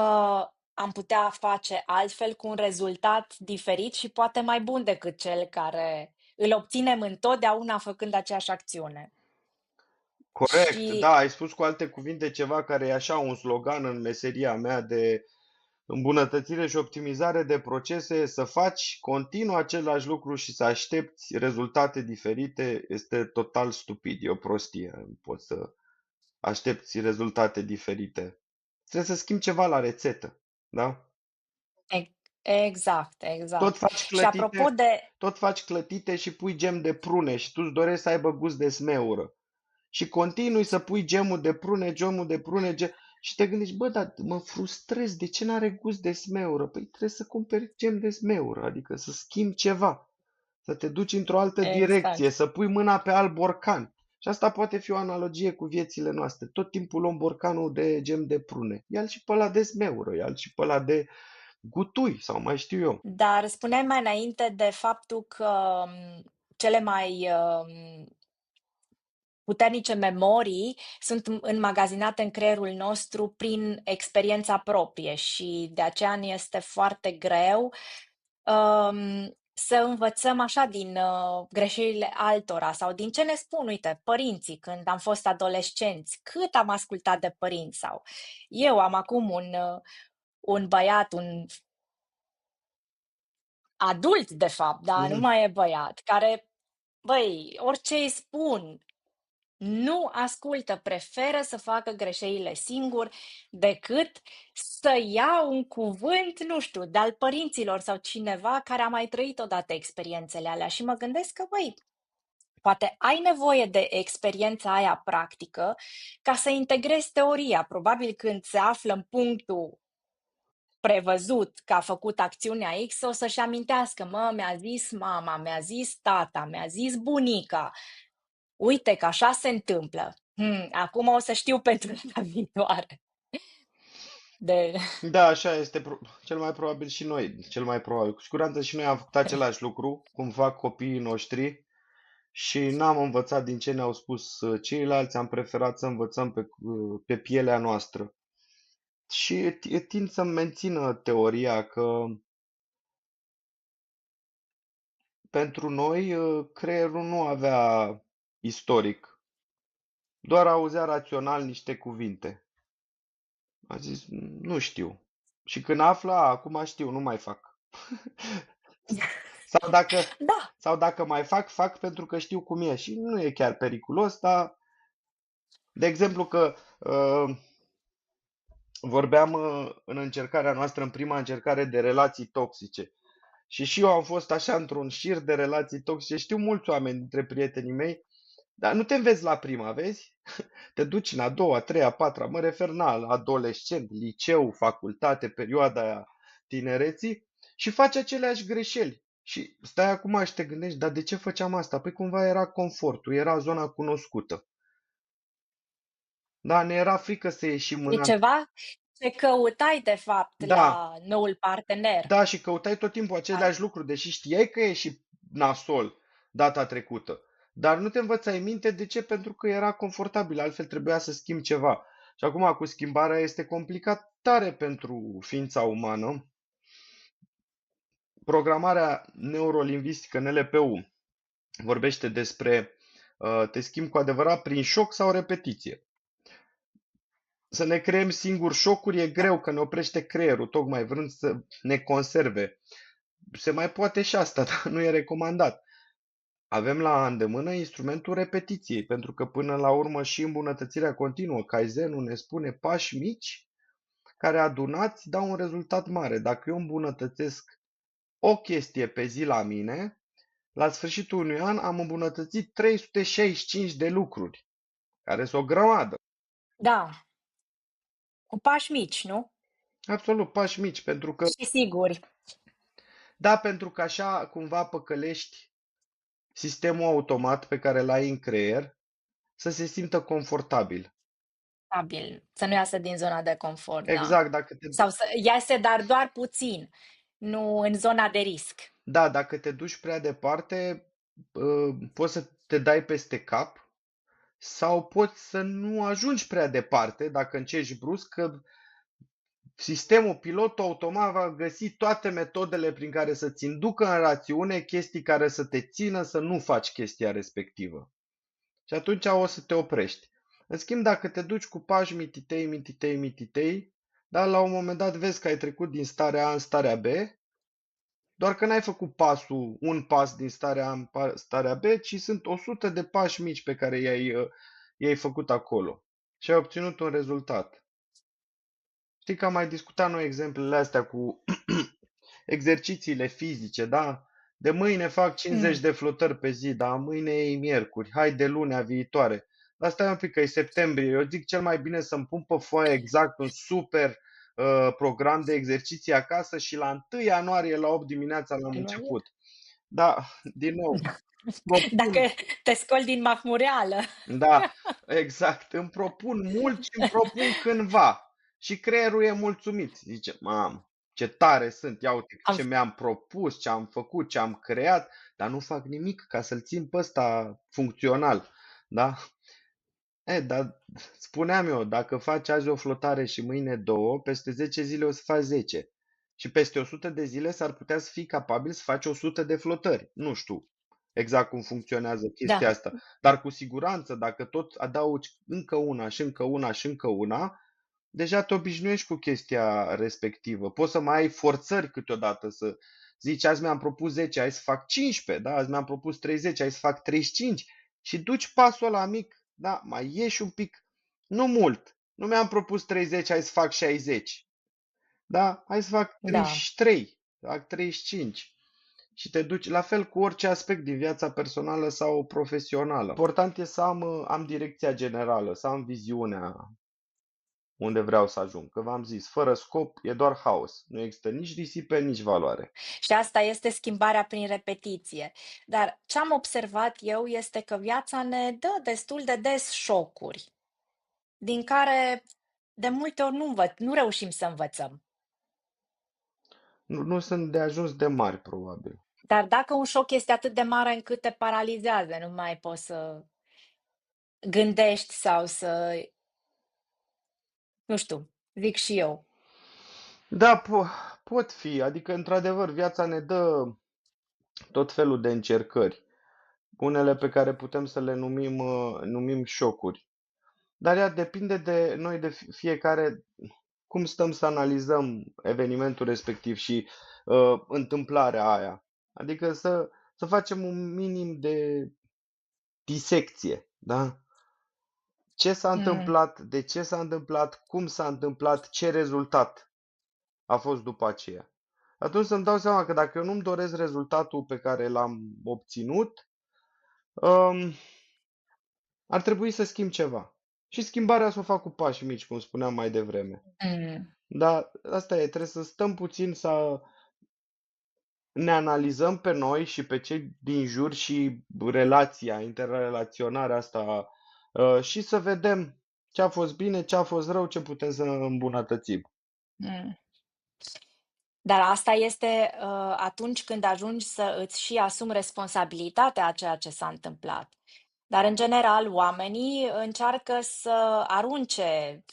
am putea face altfel cu un rezultat diferit și poate mai bun decât cel care îl obținem întotdeauna făcând aceeași acțiune. Corect, Și da, ai spus cu alte cuvinte ceva care e așa un slogan în meseria mea de îmbunătățire și optimizare de procese, să faci continuu același lucru și să aștepți rezultate diferite este total stupid, e o prostie. Nu poți să aștepți rezultate diferite. Trebuie să schimbi ceva la rețetă, da? e- exact, Tot exact. faci Și apropo clătite, de tot faci clătite și pui gem de prune și tu îți dorești să aibă gust de smeură. Și continui să pui gemul de prune, și te gândești, bă, dar mă frustrez, de ce n-are gust de smeură? Păi trebuie să cumperi gem de smeură, adică să schimbi ceva, să te duci într-o altă direcție, exact. să pui mâna pe alt borcan. Și asta poate fi o analogie cu viețile noastre. Tot timpul luăm borcanul de gem de prune. Ia-l și pe ăla de smeură, ia-l și pe ăla de gutui sau mai știu eu. Dar spuneai mai înainte de faptul că cele mai puternice memorii sunt înmagazinate în creierul nostru prin experiența proprie și de aceea ne este foarte greu să învățăm așa din greșelile altora sau din ce ne spun, uite, părinții când am fost adolescenți, cât am ascultat de părinți sau eu am acum un băiat, un adult de fapt, dar nu Mhm. mai e băiat, care, băi, orice îi spun, nu ascultă, preferă să facă greșelile singur decât să ia un cuvânt, nu știu, de-al părinților sau cineva care a mai trăit odată experiențele alea. Și mă gândesc că, băi, poate ai nevoie de experiența aia practică ca să integrezi teoria. Probabil când se află în punctul prevăzut că a făcut acțiunea X, o să-și amintească, mă, mi-a zis mama, mi-a zis tata, mi-a zis bunica, uite că așa se întâmplă. Acum o să știu pentru data viitoare. De... Da, așa este cel mai probabil și noi, cel mai probabil. Cu siguranță și noi am făcut același lucru, cum fac copiii noștri și n-am învățat din ce ne-au spus ceilalți, am preferat să învățăm pe pielea noastră. Și tind să mențină teoria că pentru noi creierul nu avea istoric, doar auzea rațional niște cuvinte. A zis, nu știu. Și când află, acum știu, nu mai fac. Sau dacă, Da, sau dacă mai fac, fac pentru că știu cum e. Și nu e chiar periculos, dar, de exemplu, că vorbeam în încercarea noastră, în prima încercare de relații toxice. Și eu am fost așa într-un șir de relații toxice. Știu mulți oameni dintre prietenii mei, dar nu te înveți la prima, vezi? Te duci în a doua, a treia, a patra, mă refer la adolescent, liceu, facultate, perioada aia tinereții și faci aceleași greșeli. Și stai acum și te gândești, dar de ce făceam asta? Păi cumva era confortul, era zona cunoscută. Da, ne era frică să ieșim e ceva ce căutai de fapt Da, la noul partener. da, și căutai tot timpul A- aceleași lucruri, deși știai că e și nasol data trecută. Dar nu te învățai minte de ce? Pentru că era confortabil, altfel trebuia să schimbi ceva. Și acum cu schimbarea este complicat tare pentru ființa umană, Programarea neurolingvistică, NLP-ul, vorbește despre te schimbi cu adevărat prin șoc sau repetiție. Să ne creăm singuri șocuri e Da. greu, că ne oprește creierul, tocmai vrând să ne conserve. Se mai poate și asta, dar nu e recomandat. Avem la îndemână instrumentul repetiției, pentru că până la urmă și îmbunătățirea continuă, Kaizen-ul ne spune pași mici care adunați dau un rezultat mare. Dacă eu îmbunătățesc o chestie pe zi la mine, la sfârșitul unui an am îmbunătățit 365 de lucruri, care sunt o grămadă. Da, cu pași mici, nu? Absolut, pași mici, pentru că, Și siguri. da, pentru că așa cumva păcălești sistemul automat pe care l-ai în creier să se simtă confortabil. Stabil, să nu iasă din zona de confort, da. Exact, dacă te, Sau să iasă, dar doar puțin, nu în zona de risc. da, dacă te duci prea departe, poți să te dai peste cap sau poți să nu ajungi prea departe dacă încerci brusc, că sistemul, pilotul automat va găsi toate metodele prin care să-ți inducă în rațiune chestii care să te țină să nu faci chestia respectivă. Și atunci o să te oprești. În schimb, dacă te duci cu pași mititei, mititei, mititei, dar la un moment dat vezi că ai trecut din starea A în starea B, doar că n-ai făcut un pas din starea A în starea B, ci sunt 100 de pași mici pe care i-ai făcut acolo și ai obținut un rezultat. Știi că am mai discutat noi exemplele astea cu exercițiile fizice, da? De mâine fac 50 Mm. de flotări pe zi, da? Mâine e miercuri, hai de lunea viitoare. Dar stai un pic că e septembrie, eu zic cel mai bine să-mi pun pe foaie exact un super program de exerciții acasă și la 1 ianuarie la 8 dimineața l-am început. Da, din nou, Dacă propun. te scoli din mahmureală. Da, exact. Îmi propun mult și îmi propun cândva. Și creierul e mulțumit. Zice, mamă, ce tare sunt, ia uite Am ce mi-am propus, ce am făcut, ce am creat, dar nu fac nimic ca să-l țin pe ăsta funcțional. Da? Dar spuneam eu, dacă faci azi o flotare și mâine două, peste 10 zile o să faci 10. Și peste 100 de zile s-ar putea să fii capabil să faci 100 de flotări. Nu știu exact cum funcționează chestia Da, asta, dar cu siguranță, dacă tot adaugi încă una și încă una și încă una, deja te obișnuiești cu chestia respectivă. Poți să mai ai forțări câteodată, să zici, azi mi-am propus 10, hai să fac 15, da? Azi mi-am propus 30, hai să fac 35 și duci pasul ăla mic, da? Mai ieși un pic, nu mult. Nu mi-am propus 30, hai să fac 60, da? Hai să fac da. 33, fac 35 și te duci la fel cu orice aspect din viața personală sau profesională. Important e să am direcția generală, să am viziunea unde vreau să ajung. Că v-am zis, fără scop e doar haos. Nu există nici risipe, nici valoare. Și asta este schimbarea prin repetiție. Dar ce am observat eu este că viața ne dă destul de des șocuri, din care de multe ori nu reușim să învățăm. Nu sunt de ajuns de mari, probabil. Dar dacă un șoc este atât de mare încât te paralizează, nu mai poți să gândești sau să, nu știu, zic și eu. Da, pot fi. Adică, într-adevăr, viața ne dă tot felul de încercări. Unele pe care putem să le numim șocuri. Dar ea depinde de noi, de fiecare, cum stăm să analizăm evenimentul respectiv și întâmplarea aia. Adică să facem un minim de disecție, da? Ce s-a Mm, întâmplat, de ce s-a întâmplat, cum s-a întâmplat, ce rezultat a fost după aceea. Atunci să-mi dau seama că dacă eu nu-mi doresc rezultatul pe care l-am obținut, um, ar trebui să schimb ceva. Și schimbarea să o fac cu pași mici, cum spuneam mai devreme. mm, Dar asta e, trebuie să stăm puțin să ne analizăm pe noi și pe cei din jur și relația, interrelaționarea asta și să vedem ce a fost bine, ce a fost rău, ce putem să îmbunătățim. mm. Dar asta este atunci când ajungi să îți și asumi responsabilitatea a ceea ce s-a întâmplat. Dar, în general, oamenii încearcă să arunce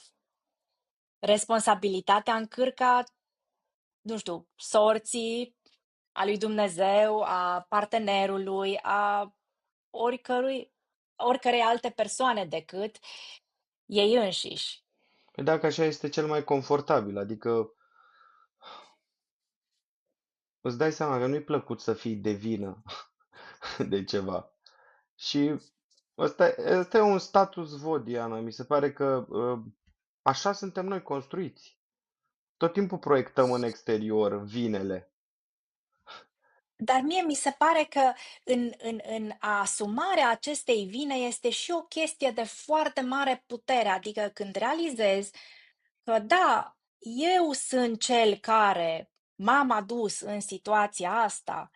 responsabilitatea în cârca, nu știu, sorții, a lui Dumnezeu, a partenerului, a oricărui, oricărei alte persoane decât ei înșiși. Păi dacă așa este cel mai confortabil, adică îți dai seama că nu-i plăcut să fii de vină de ceva. Și ăsta e un status quo, Diana. Mi se pare că așa suntem noi construiți. Tot timpul proiectăm în exterior vinele. Dar mie mi se pare că în asumarea acestei vine este și o chestie de foarte mare putere. Adică când realizezi că da, eu sunt cel care m-am adus în situația asta,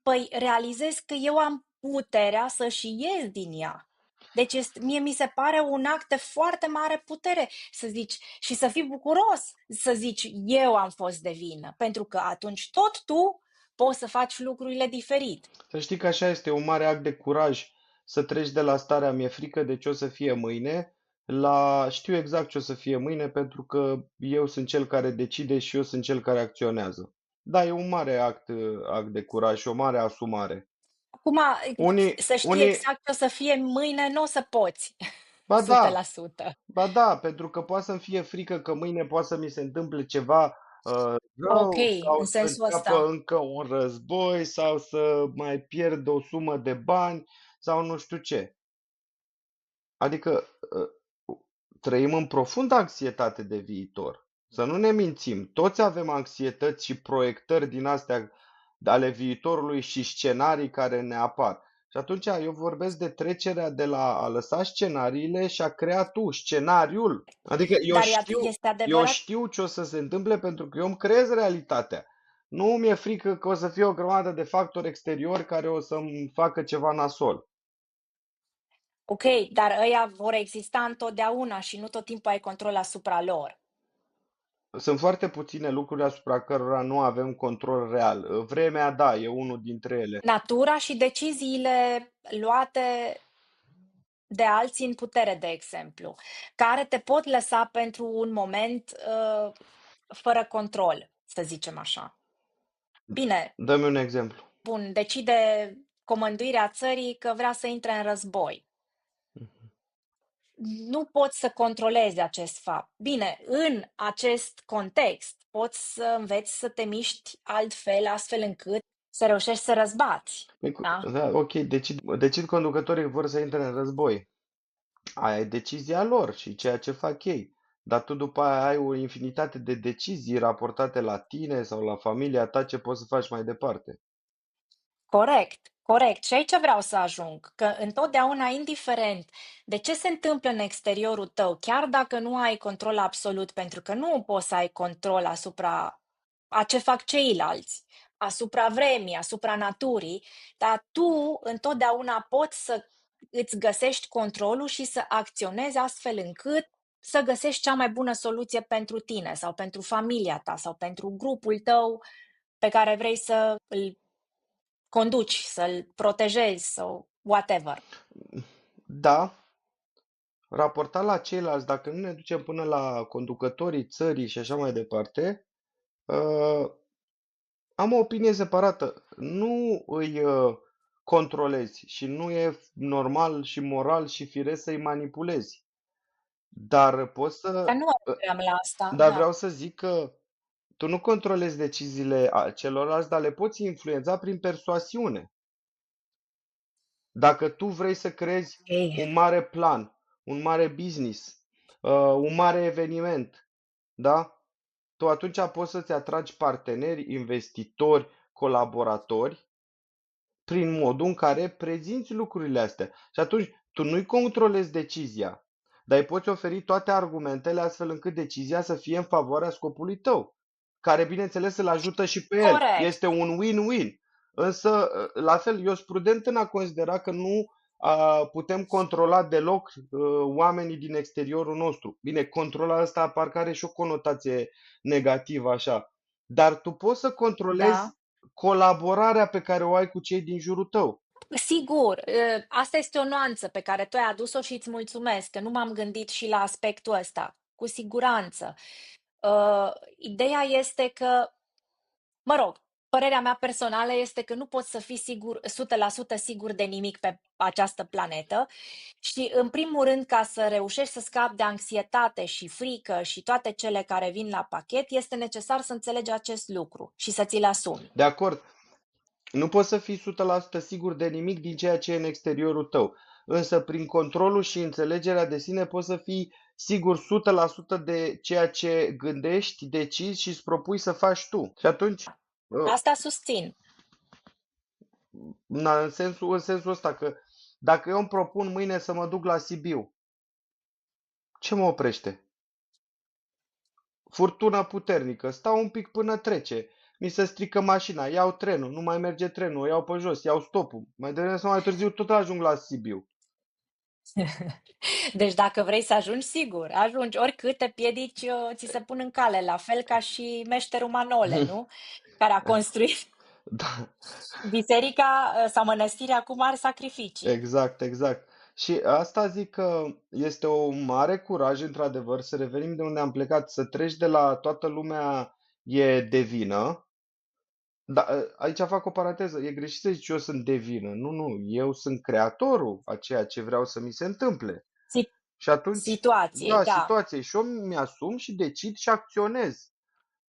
păi realizez că eu am puterea să și ies din ea. Deci mie mi se pare un act de foarte mare putere să zici și să fii bucuros să zici eu am fost de vină, pentru că atunci tot tu poți să faci lucrurile diferit. Să știi că așa este un mare act de curaj să treci de la starea mi-e frică de ce o să fie mâine la știu exact ce o să fie mâine pentru că eu sunt cel care decide și eu sunt cel care acționează. Da, e un mare act de curaj și o mare asumare. Acum, Unii, să știi unii, exact ce o să fie mâine, nu o să poți, ba da, 100%. ba da, pentru că poate să-mi fie frică că mâine poate să mi se întâmple ceva Ok, rău sau în să sensul înceapă ăsta. încă un război sau să mai pierd o sumă de bani sau nu știu ce. Adică trăim în profundă anxietate de viitor. Să nu ne mințim, toți avem anxietăți și proiectări din astea ale viitorului și scenarii care ne apar. Și atunci eu vorbesc de trecerea de la a lăsa scenariile și a crea tu scenariul. Adică Dar este eu adevărat. știu ce o să se întâmple pentru că eu îmi creez realitatea. Nu mi-e frică că o să fie o grămadă de factori exteriori care o să-mi facă ceva nasol. Ok, dar ăia vor exista întotdeauna și nu tot timpul ai control asupra lor. Sunt foarte puține lucruri asupra cărora nu avem control real. Vremea, da, e unul dintre ele. Natura și deciziile luate de alții în putere, de exemplu, care te pot lăsa pentru un moment fără control, să zicem așa. Bine, Dă-mi un exemplu. bun, decide comânduirea țării că vrea să intre în război. Nu poți să controlezi acest fapt. Bine, în acest context poți să înveți să te miști altfel, astfel încât să reușești să răzbați. Da? Da, ok, decid conducătorii că vor să intre în război. Aia e decizia lor și ceea ce fac ei. Dar tu după aia ai o infinitate de decizii raportate la tine sau la familia ta ce poți să faci mai departe. Corect, corect. Și aici vreau să ajung, că întotdeauna, indiferent de ce se întâmplă în exteriorul tău, chiar dacă nu ai control absolut, pentru că nu poți să ai control asupra a ce fac ceilalți, asupra vremii, asupra naturii, dar tu întotdeauna poți să îți găsești controlul și să acționezi astfel încât să găsești cea mai bună soluție pentru tine sau pentru familia ta sau pentru grupul tău pe care vrei să îl conduci, să-l protejezi sau whatever. Da, raportat la ceilalți, dacă nu ne ducem până la conducătorii țării și așa mai departe, am o opinie separată. Nu îi controlezi și nu e normal și moral și firesc să-i manipulezi. Dar poți Dar să. nu aveam la asta, Dar da. vreau să zic că tu nu controlezi deciziile celorlalți, dar le poți influența prin persoasiune. Dacă tu vrei să creezi Ok. un mare plan, un mare business, un mare eveniment, da? Tu atunci poți să-ți atragi parteneri, investitori, colaboratori prin modul în care prezinți lucrurile astea. Și atunci tu nu-i controlezi decizia, dar îi poți oferi toate argumentele astfel încât decizia să fie în favoarea scopului tău, care bineînțeles îl ajută și pe el. Corect. Este un win-win. Însă, la fel, eu sunt prudent în a considera că nu putem controla deloc oamenii din exteriorul nostru. Bine, controla asta parcă are și o conotație negativă așa. Dar tu poți să Da. controlezi colaborarea pe care o ai cu cei din jurul tău. Sigur, asta este o nuanță pe care tu ai adus-o și îți mulțumesc, că nu m-am gândit și la aspectul ăsta. Cu siguranță. Ideea este că, mă rog, Părerea mea personală este că nu poți să fii sigur, 100% sigur de nimic pe această planetă și, în primul rând, ca să reușești să scapi de anxietate și frică și toate cele care vin la pachet, este necesar să înțelegi acest lucru și să ți-l asumi. De acord, nu poți să fii 100% sigur de nimic din ceea ce e în exteriorul tău, însă prin controlul și înțelegerea de sine poți să fii sigur 100% de ceea ce gândești, decizi și îți propui să faci tu. Și atunci, ă, Asta susțin. în sensul ăsta că dacă eu îmi propun mâine să mă duc la Sibiu, ce mă oprește? Furtuna puternică, stau un pic până trece, mi se strică mașina, iau trenul, nu mai merge trenul, o iau pe jos, iau stopul. Mai devreme sau mai târziu tot ajung la Sibiu. Deci dacă vrei să ajungi, sigur, ajungi oricâte piedici ți se pun în cale, la fel ca și meșterul Manole, nu? Care a construit Da, biserica sau mănăstirea cu mari sacrificii. exact, exact. Și asta zic că este o mare curaj, într-adevăr, să revenim de unde am plecat, să treci de la toată lumea e de vină. Da, aici fac o paranteză. E greșit să zici eu sunt de vină. Nu, nu, eu sunt creatorul a ceea ce vreau să mi se întâmple. Si- Și atunci, Situației, da, da. situație. Și eu mi-asum și decid și acționez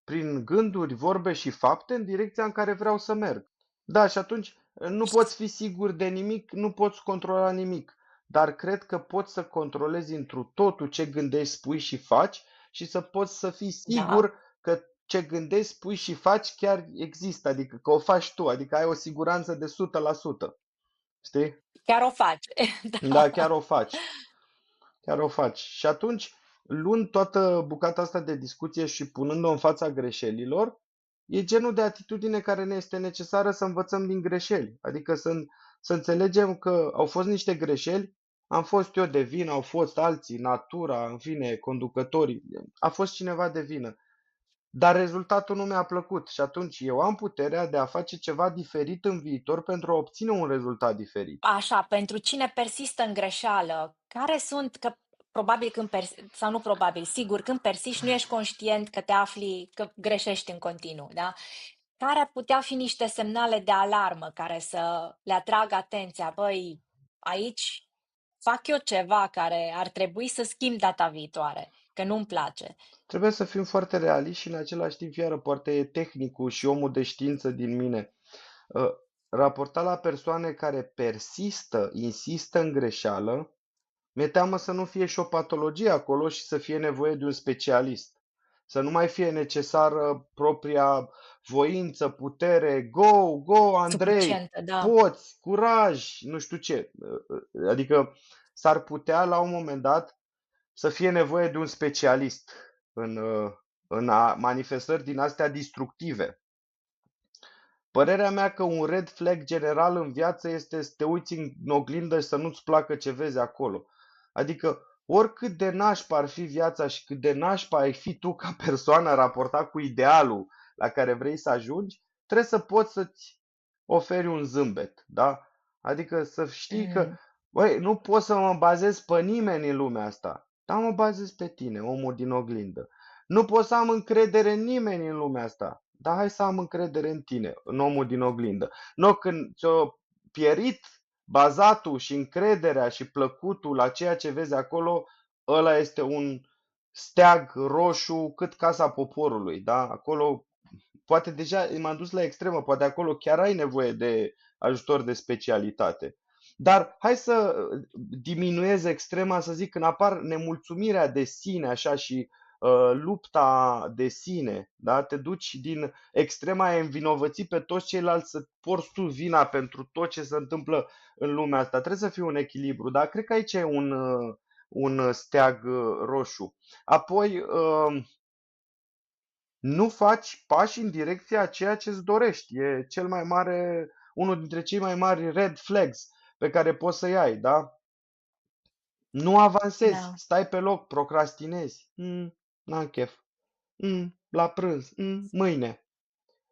prin gânduri, vorbe și fapte în direcția în care vreau să merg. Da, și atunci nu poți fi sigur de nimic, nu poți controla nimic, dar cred că poți să controlezi întru totul ce gândești, spui și faci și să poți să fii Da, sigur că ce gândești, spui și faci chiar există, adică că o faci tu, adică ai o siguranță de 100%. Știi? chiar o faci. Da, Da. chiar o faci. Chiar o faci. Și atunci, luând toată bucata asta de discuție și punând-o în fața greșelilor, e genul de atitudine care ne este necesară să învățăm din greșeli. Adică să înțelegem că au fost niște greșeli, am fost eu de vină, au fost alții, natura, în fine, conducătorii, a fost cineva de vină. Dar rezultatul nu mi-a plăcut și atunci eu am puterea de a face ceva diferit în viitor pentru a obține un rezultat diferit. Așa, pentru cine persistă în greșeală, care sunt, că probabil sau nu probabil, sigur, când persiști nu ești conștient că te afli, că greșești în continuu, da? Care ar putea fi niște semnale de alarmă care să le atragă atenția? Băi, aici fac eu ceva care ar trebui să schimb data viitoare, că nu-mi place. Trebuie să fim foarte realiști și în același timp, iară, poate e tehnicul și omul de știință din mine. Uh, Raportat la persoane care persistă, insistă în greșeală, mi-e teamă să nu fie și o patologie acolo și să fie nevoie de un specialist. Să nu mai fie necesară propria voință, putere, go, go, Andrei, Suficientă, da. poți, curaj, nu știu ce. Adică s-ar putea la un moment dat să fie nevoie de un specialist în, manifestări din astea destructive. Părerea mea că un red flag general în viață este să te uiți în oglindă și să nu-ți placă ce vezi acolo. Adică oricât de nașpa ar fi viața și cât de nașpa ai fi tu ca persoană raportat cu idealul la care vrei să ajungi, trebuie să poți să-ți oferi un zâmbet, da? Adică să știi că, Mm. băi, nu pot să mă bazez pe nimeni în lumea asta, dar mă bazez pe tine, omul din oglindă. Nu pot să am încredere în nimeni în lumea asta, dar hai să am încredere în tine, în omul din oglindă. Nu când ți-o pierit bazatul și încrederea și plăcutul la ceea ce vezi acolo, ăla este un steag roșu cât Casa Poporului, da? Acolo, poate deja m-am dus la extremă, poate acolo chiar ai nevoie de ajutor de specialitate. Dar hai să diminuez extrema, să zic, când apar nemulțumirea de sine așa și lupta de sine, da? Te duci din extrema aia învinovăți pe toți ceilalți să porți tu vina pentru tot ce se întâmplă în lumea asta. Trebuie să fie un echilibru, dar cred că aici e un steag roșu. Apoi, nu faci pași în direcția a ceea ce îți dorești. E cel mai mare, unul dintre cei mai mari red flags pe care poți să-i ai, da? Nu avansezi, Da. stai pe loc, procrastinezi. N-am chef. La prânz. Mâine.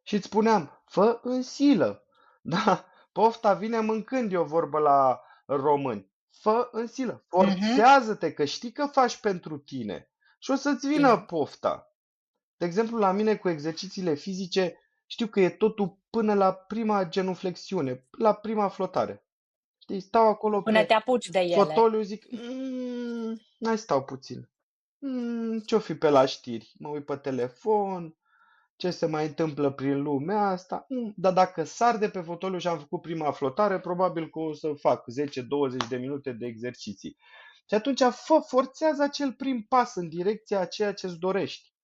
Și îți spuneam, fă în silă. Da, pofta vine mâncând, e o vorbă la români. Fă în silă. Mhm. Forțează-te, că știi că faci pentru tine. Și o să-ți vină Tine. pofta. De exemplu, la mine cu exercițiile fizice, știu că e totul până la prima genuflexiune, la prima flotare. Știi, stau acolo Până pe te apuci de ele. fotoliu, zic, mai stau puțin. Ce-o fi pe la știri? Mă uit pe telefon, ce se mai întâmplă prin lumea asta. Dar dacă sar de pe fotoliu și am făcut prima flotare, probabil că o să fac 10-20 de minute de exerciții. Și atunci forțează acel prim pas în direcția a ceea ce îți dorești.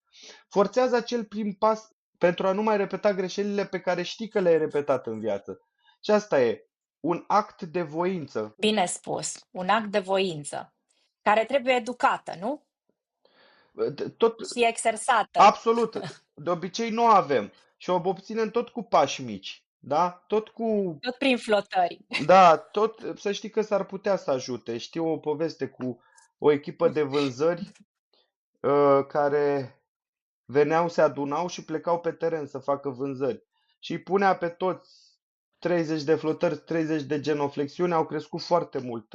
Forțează acel prim pas pentru a nu mai repeta greșelile pe care știi că le-ai repetat în viață. Și asta e un act de voință. Bine spus, un act de voință, care trebuie educată, nu? Tot, Și exersată, absolut, de obicei nu avem și o obținem tot cu pași mici. Da? Tot cu tot prin flotări. Da, să știi că s-ar putea să ajute. Știu o poveste cu o echipă de vânzări care veneau, se adunau și plecau pe teren să facă vânzări. Și îi punea pe toți 30 de flotări, 30 de genoflexiuni, au crescut foarte mult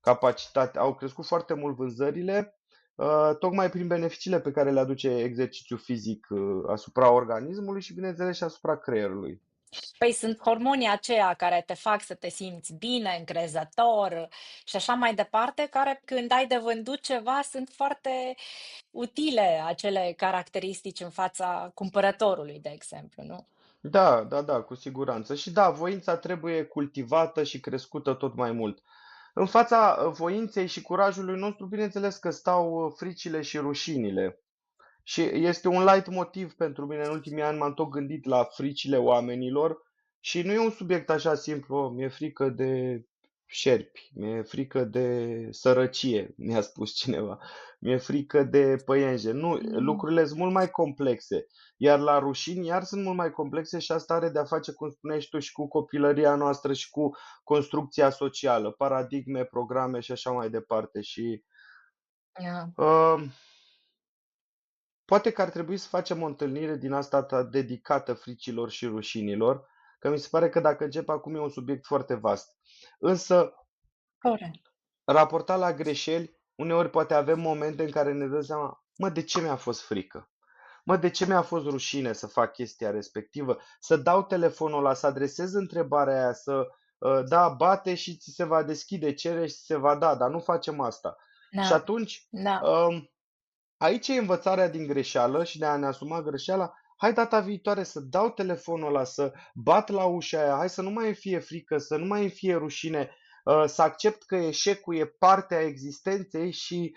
capacitatea, au crescut foarte mult vânzările, tocmai prin beneficiile pe care le aduce exercițiul fizic asupra organismului și, bineînțeles, și asupra creierului. Păi sunt hormonii aceia care te fac să te simți bine, încrezător și așa mai departe, care când ai de vândut ceva sunt foarte utile acele caracteristici în fața cumpărătorului, de exemplu, nu? Da, da, da, cu siguranță. Și da, voința trebuie cultivată și crescută tot mai mult. În fața voinței și curajului nostru, bineînțeles că stau fricile și rușinile. Și este un light motiv pentru mine. În ultimii ani m-am tot gândit la fricile oamenilor și nu e un subiect așa simplu. Mi-e frică de șerpi, mi-e frică de sărăcie, mi-a spus cineva, mi-e frică de păienje. Nu, Mm. lucrurile sunt mult mai complexe. Iar la rușini, iar sunt mult mai complexe și asta are de-a face, cum spuneai și tu, și cu copilăria noastră și cu construcția socială, paradigme, programe și așa mai departe. Și Yeah. uh, poate că ar trebui să facem o întâlnire din asta dedicată fricilor și rușinilor, că mi se pare că dacă încep acum e un subiect foarte vast. Însă, Corect. raportat la greșeli, uneori poate avem momente în care ne dăm seama, mă, de ce mi-a fost frică? Mă, de ce mi-a fost rușine să fac chestia respectivă? Să dau telefonul ăla, să adresez întrebarea aia, da, bate și ți se va deschide, cere și ți se va da, dar nu facem asta. Și Da, atunci, da. aici e învățarea din greșeală și de a ne asuma greșeala. Hai data viitoare să dau telefonul ăla, să bat la ușa aia, hai să nu mai îmi fie frică, să nu mai îmi fie rușine, să accept că eșecul e parte a existenței și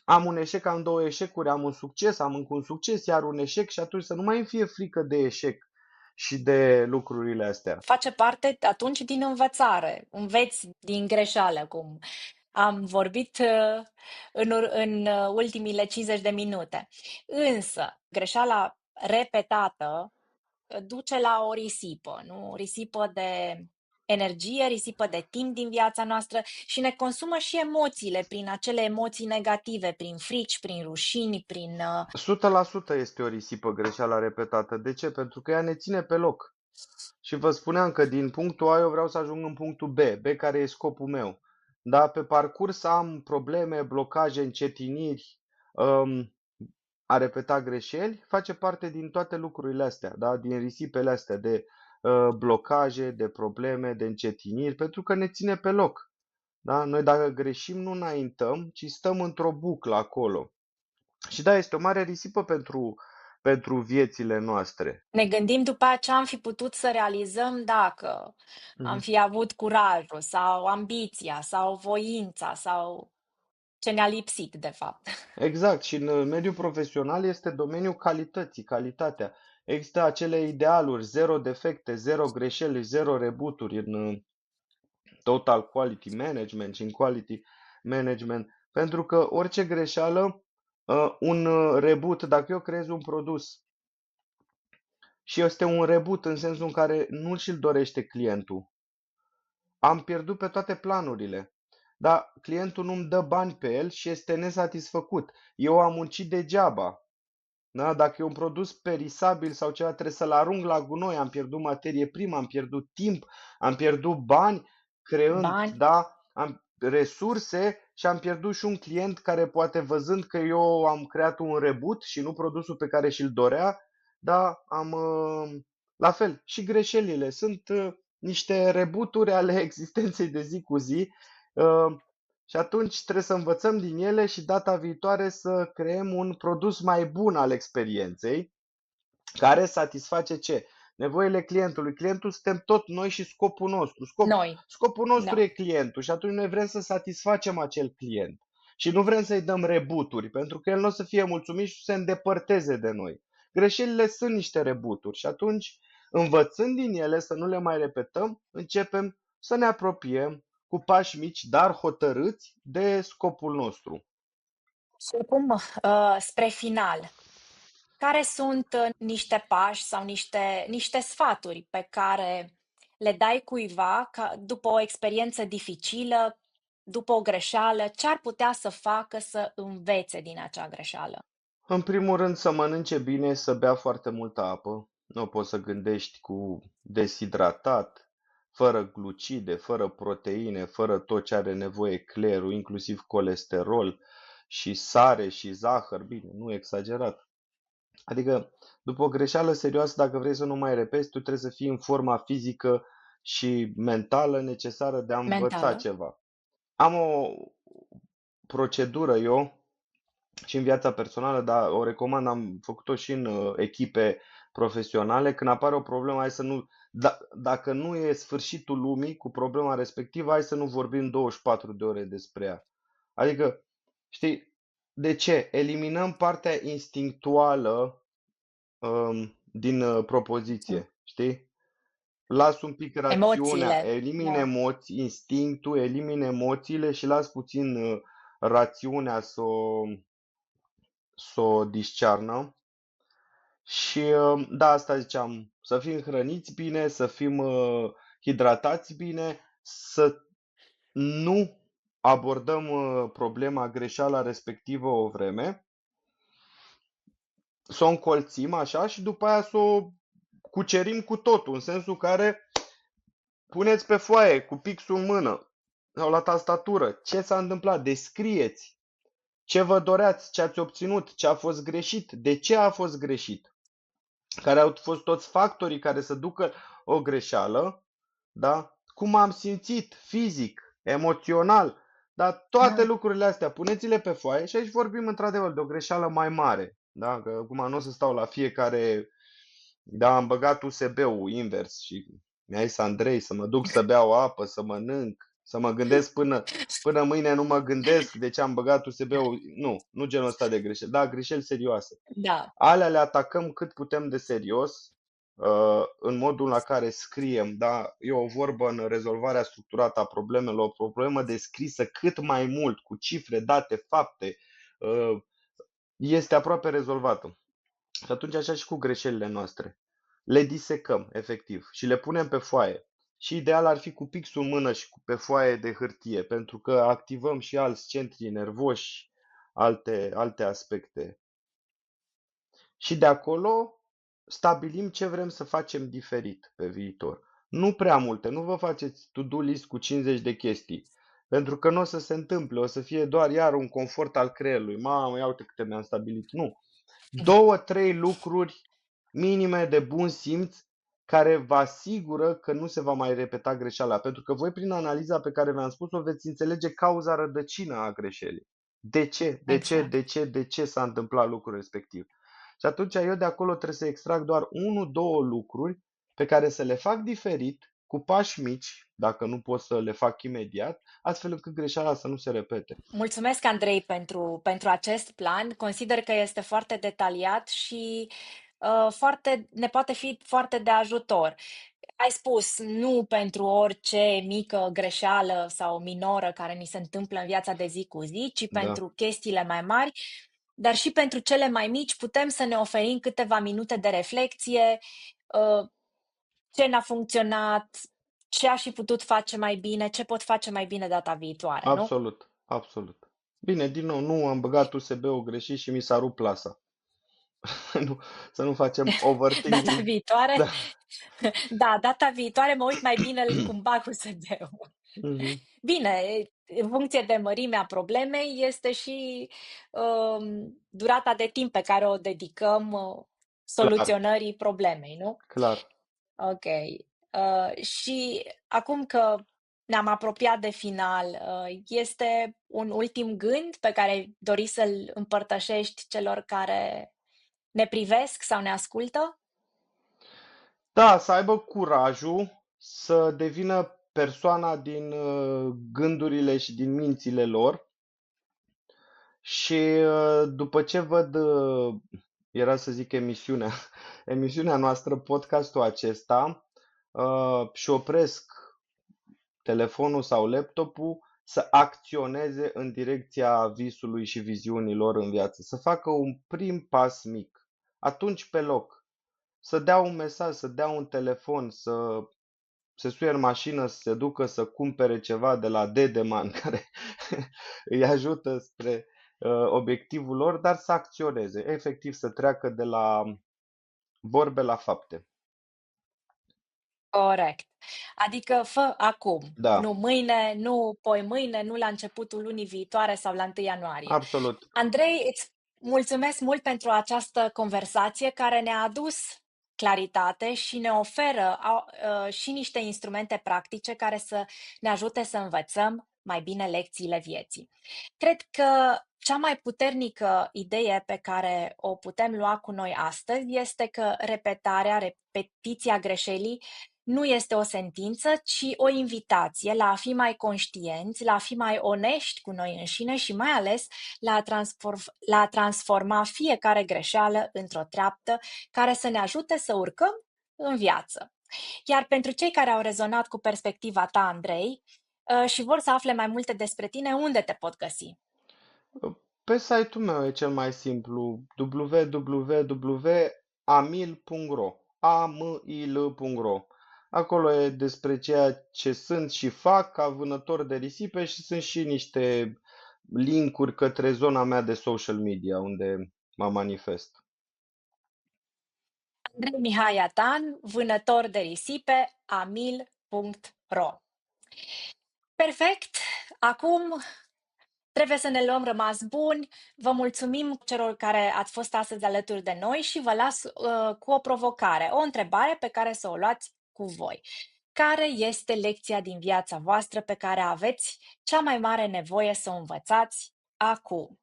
am un eșec, am două eșecuri, am un succes, am încă un succes, iar un eșec și atunci să nu mai îmi fie frică de eșec și de lucrurile astea. Face parte atunci din învățare. Înveți din greșeală, cum am vorbit în ultimile 50 de minute. Însă, greșeala repetată duce la o risipă, nu? O risipă de energie, risipă de timp din viața noastră și ne consumă și emoțiile prin acele emoții negative, prin frici, prin rușini, prin 100% este o risipă greșeala repetată. De ce? Pentru că ea ne ține pe loc. Și vă spuneam că din punctul A eu vreau să ajung în punctul B care e scopul meu. Da, pe parcurs am probleme, blocaje, încetiniri, a repeta greșeli, face parte din toate lucrurile astea, da, din risipele astea de blocaje, de probleme, de încetiniri, pentru că ne ține pe loc. Da? Noi dacă greșim nu înaintăm, ci stăm într-o buclă acolo. Și da, este o mare risipă pentru viețile noastre. ne gândim după ce am fi putut să realizăm dacă am Mhm. fi avut curajul sau ambiția sau voința sau ce ne-a lipsit, de fapt. Exact, și în mediul profesional este domeniul calității, calitatea. Există acele idealuri, zero defecte, zero greșeli, zero rebuturi în total quality management și în quality management, pentru că orice greșeală, un reboot, dacă eu creez un produs și este un reboot în sensul în care nu și-l dorește clientul, am pierdut pe toate planurile. Dar clientul nu-mi dă bani pe el și este nesatisfăcut. Eu am muncit degeaba. Da? Dacă e un produs perisabil sau ceva, trebuie să-l arunc la gunoi, am pierdut materie primă, am pierdut timp, am pierdut bani creând, Bani, da, am resurse și am pierdut și un client care poate văzând că eu am creat un reboot și nu produsul pe care și-l dorea, da, la fel, și greșelile sunt niște rebuturi ale existenței de zi cu zi uh, și atunci trebuie să învățăm din ele și data viitoare să creăm un produs mai bun al experienței care satisface ce? Nevoile clientului. Clientul suntem tot noi și scopul nostru. Noi. Scopul nostru Da. e clientul și atunci noi vrem să satisfacem acel client. Și nu vrem să-i dăm rebuturi, pentru că el nu o să fie mulțumit și să se îndepărteze de noi. Greșelile sunt niște rebuturi și atunci, învățând din ele, să nu le mai repetăm, începem să ne apropiem cu pași mici, dar hotărâți de scopul nostru. Și acum, spre final, care sunt niște pași sau niște sfaturi pe care le dai cuiva ca, după o experiență dificilă, după o greșeală, ce ar putea să facă să învețe din acea greșeală? În primul rând să mănânce bine, să bea foarte multă apă. Nu poți să gândești cu deshidratat, fără glucide, fără proteine, fără tot ce are nevoie creierul, inclusiv colesterol și sare și zahăr. Bine, nu exagerat. Adică, după o greșeală serioasă, dacă vrei să nu mai repeți, tu trebuie să fii în forma fizică și mentală necesară de a învăța Mentală? ceva. Am o procedură eu și în viața personală, dar o recomand, am făcut-o și în echipe profesionale. Când apare o problemă, hai să nu, dacă nu e sfârșitul lumii cu problema respectivă, hai să nu vorbim 24 de ore despre ea. Adică, știi, de ce? Eliminăm partea instinctuală din Mm. propoziție, știi? Las un pic rațiunea, Emoțiile. elimin Da. emoții, instinctul, elimin emoțiile și las puțin rațiunea să o discearnă. Și da, asta ziceam, să fim hrăniți bine, să fim hidratați bine, să nu abordăm problema, greșeala respectivă o vreme, să o încolțim așa și după aia să o cucerim cu totul, în sensul care puneți pe foaie cu pixul în mână sau la tastatură ce s-a întâmplat, descrieți ce vă doreați, ce ați obținut, ce a fost greșit, de ce a fost greșit, care au fost toți factorii care să ducă o greșeală, da? Cum am simțit fizic, emoțional, dar toate Da. lucrurile astea, puneți-le pe foaie și aici vorbim într-adevăr de o greșeală mai mare, da? Că acum nu o să stau la fiecare, da, am băgat USB-ul invers și mi-a zis Andrei să mă duc să beau apă, să mănânc, să mă gândesc până mâine nu mă gândesc de ce am băgat USB-ul. Nu, nu genul ăsta de greșeli, da, greșeli serioase. Da. Alea le atacăm cât putem de serios, în modul la care scriem, da? E o vorbă în rezolvarea structurată a problemelor, o problemă descrisă cât mai mult, cu cifre, date, fapte, este aproape rezolvată. Și atunci așa și cu greșelile noastre. Le disecăm, efectiv, și le punem pe foaie. Și ideal ar fi cu pixul în mână și pe foaie de hârtie, pentru că activăm și alți centri nervoși, alte aspecte. Și de acolo stabilim ce vrem să facem diferit pe viitor. Nu prea multe, nu vă faceți to-do list cu 50 de chestii, pentru că nu o să se întâmple, o să fie doar iar un confort al creierului. Mamă, ia uite câte mi-am stabilit. Nu. Două, trei lucruri minime de bun simț care vă asigură că nu se va mai repeta greșeala, pentru că voi prin analiza pe care v-am spus-o veți înțelege cauza rădăcină a greșelii. De ce? De ce? Exact. De ce? De ce s-a întâmplat lucrul respectiv? Și atunci eu de acolo trebuie să extrag doar 1-2 lucruri pe care să le fac diferit, cu pași mici, dacă nu pot să le fac imediat, astfel încât greșeala să nu se repete. Mulțumesc, Andrei, pentru acest plan. Consider că este foarte detaliat și ne poate fi foarte de ajutor. Ai spus nu pentru orice mică greșeală sau minoră care ni se întâmplă în viața de zi cu zi, ci Da, pentru chestiile mai mari, dar și pentru cele mai mici putem să ne oferim câteva minute de reflexie, uh, ce n-a funcționat, ce aș fi putut face mai bine, ce pot face mai bine data viitoare, nu? absolut, absolut. Bine, din nou, nu am băgat USB-ul greșit și mi s-a rupt plasa. Nu, să nu facem Data overthinking. viitoare, Da. da, data viitoare mă uit mai bine cum bag USB-ul. Mhm. Bine, în funcție de mărimea problemei este și durata de timp pe care o dedicăm Clar, soluționării problemei, nu? clar. Ok. Și acum că ne-am apropiat de final, este un ultim gând pe care dori să-l împărtășești celor care ne privesc sau ne ascultă? Da, să aibă curajul să devină persoana din gândurile și din mințile lor și după ce văd, era să zic emisiunea, emisiunea noastră, podcastul acesta, și opresc telefonul sau laptopul, să acționeze în direcția visului și viziunilor în viață, să facă un prim pas mic, atunci pe loc, să dea un mesaj, să dea un telefon, să se suie în mașină, să se ducă să cumpere ceva de la Dedeman care îi ajută spre obiectivul lor, dar să acționeze, efectiv să treacă de la vorbe la fapte. Corect. Adică fă acum, nu Da, mâine, nu poimâine, nu la începutul lunii viitoare sau la 1 ianuarie. absolut. Andrei, îți mulțumesc mult pentru această conversație care ne-a adus claritate și ne oferă și niște instrumente practice care să ne ajute să învățăm mai bine lecțiile vieții. Cred că cea mai puternică idee pe care o putem lua cu noi astăzi este că repetiția greșelii nu este o sentință, ci o invitație la a fi mai conștienți, la a fi mai onești cu noi înșine și mai ales la a transforma fiecare greșeală într-o treaptă care să ne ajute să urcăm în viață. Iar pentru cei care au rezonat cu perspectiva ta, Andrei, și vor să afle mai multe despre tine, unde te pot găsi? Pe site-ul meu e cel mai simplu, www.amil.ro, amil.ro. Acolo e despre ceea ce sunt și fac ca vânător de risipe și sunt și niște linkuri către zona mea de social media unde mă manifest. Andrei Mihai Atan, vânător de risipe, amil.ro. Perfect! Acum trebuie să ne luăm rămas buni. Vă mulțumim celor care ați fost astăzi alături de noi și vă las cu o provocare, o întrebare pe care să o luați cu voi. Care este lecția din viața voastră pe care aveți cea mai mare nevoie să o învățați acum?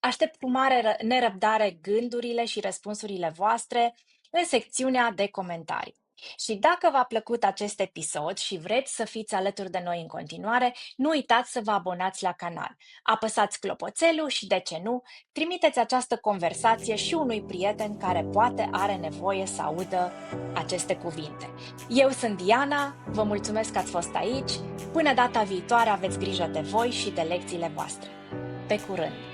Aștept cu mare nerăbdare gândurile și răspunsurile voastre în secțiunea de comentarii. Și dacă v-a plăcut acest episod și vreți să fiți alături de noi în continuare, nu uitați să vă abonați la canal. Apăsați clopoțelul și, de ce nu, trimiteți această conversație și unui prieten care poate are nevoie să audă aceste cuvinte. Eu sunt Diana, vă mulțumesc că ați fost aici. Până data viitoare aveți grijă de voi și de lecțiile voastre. Pe curând!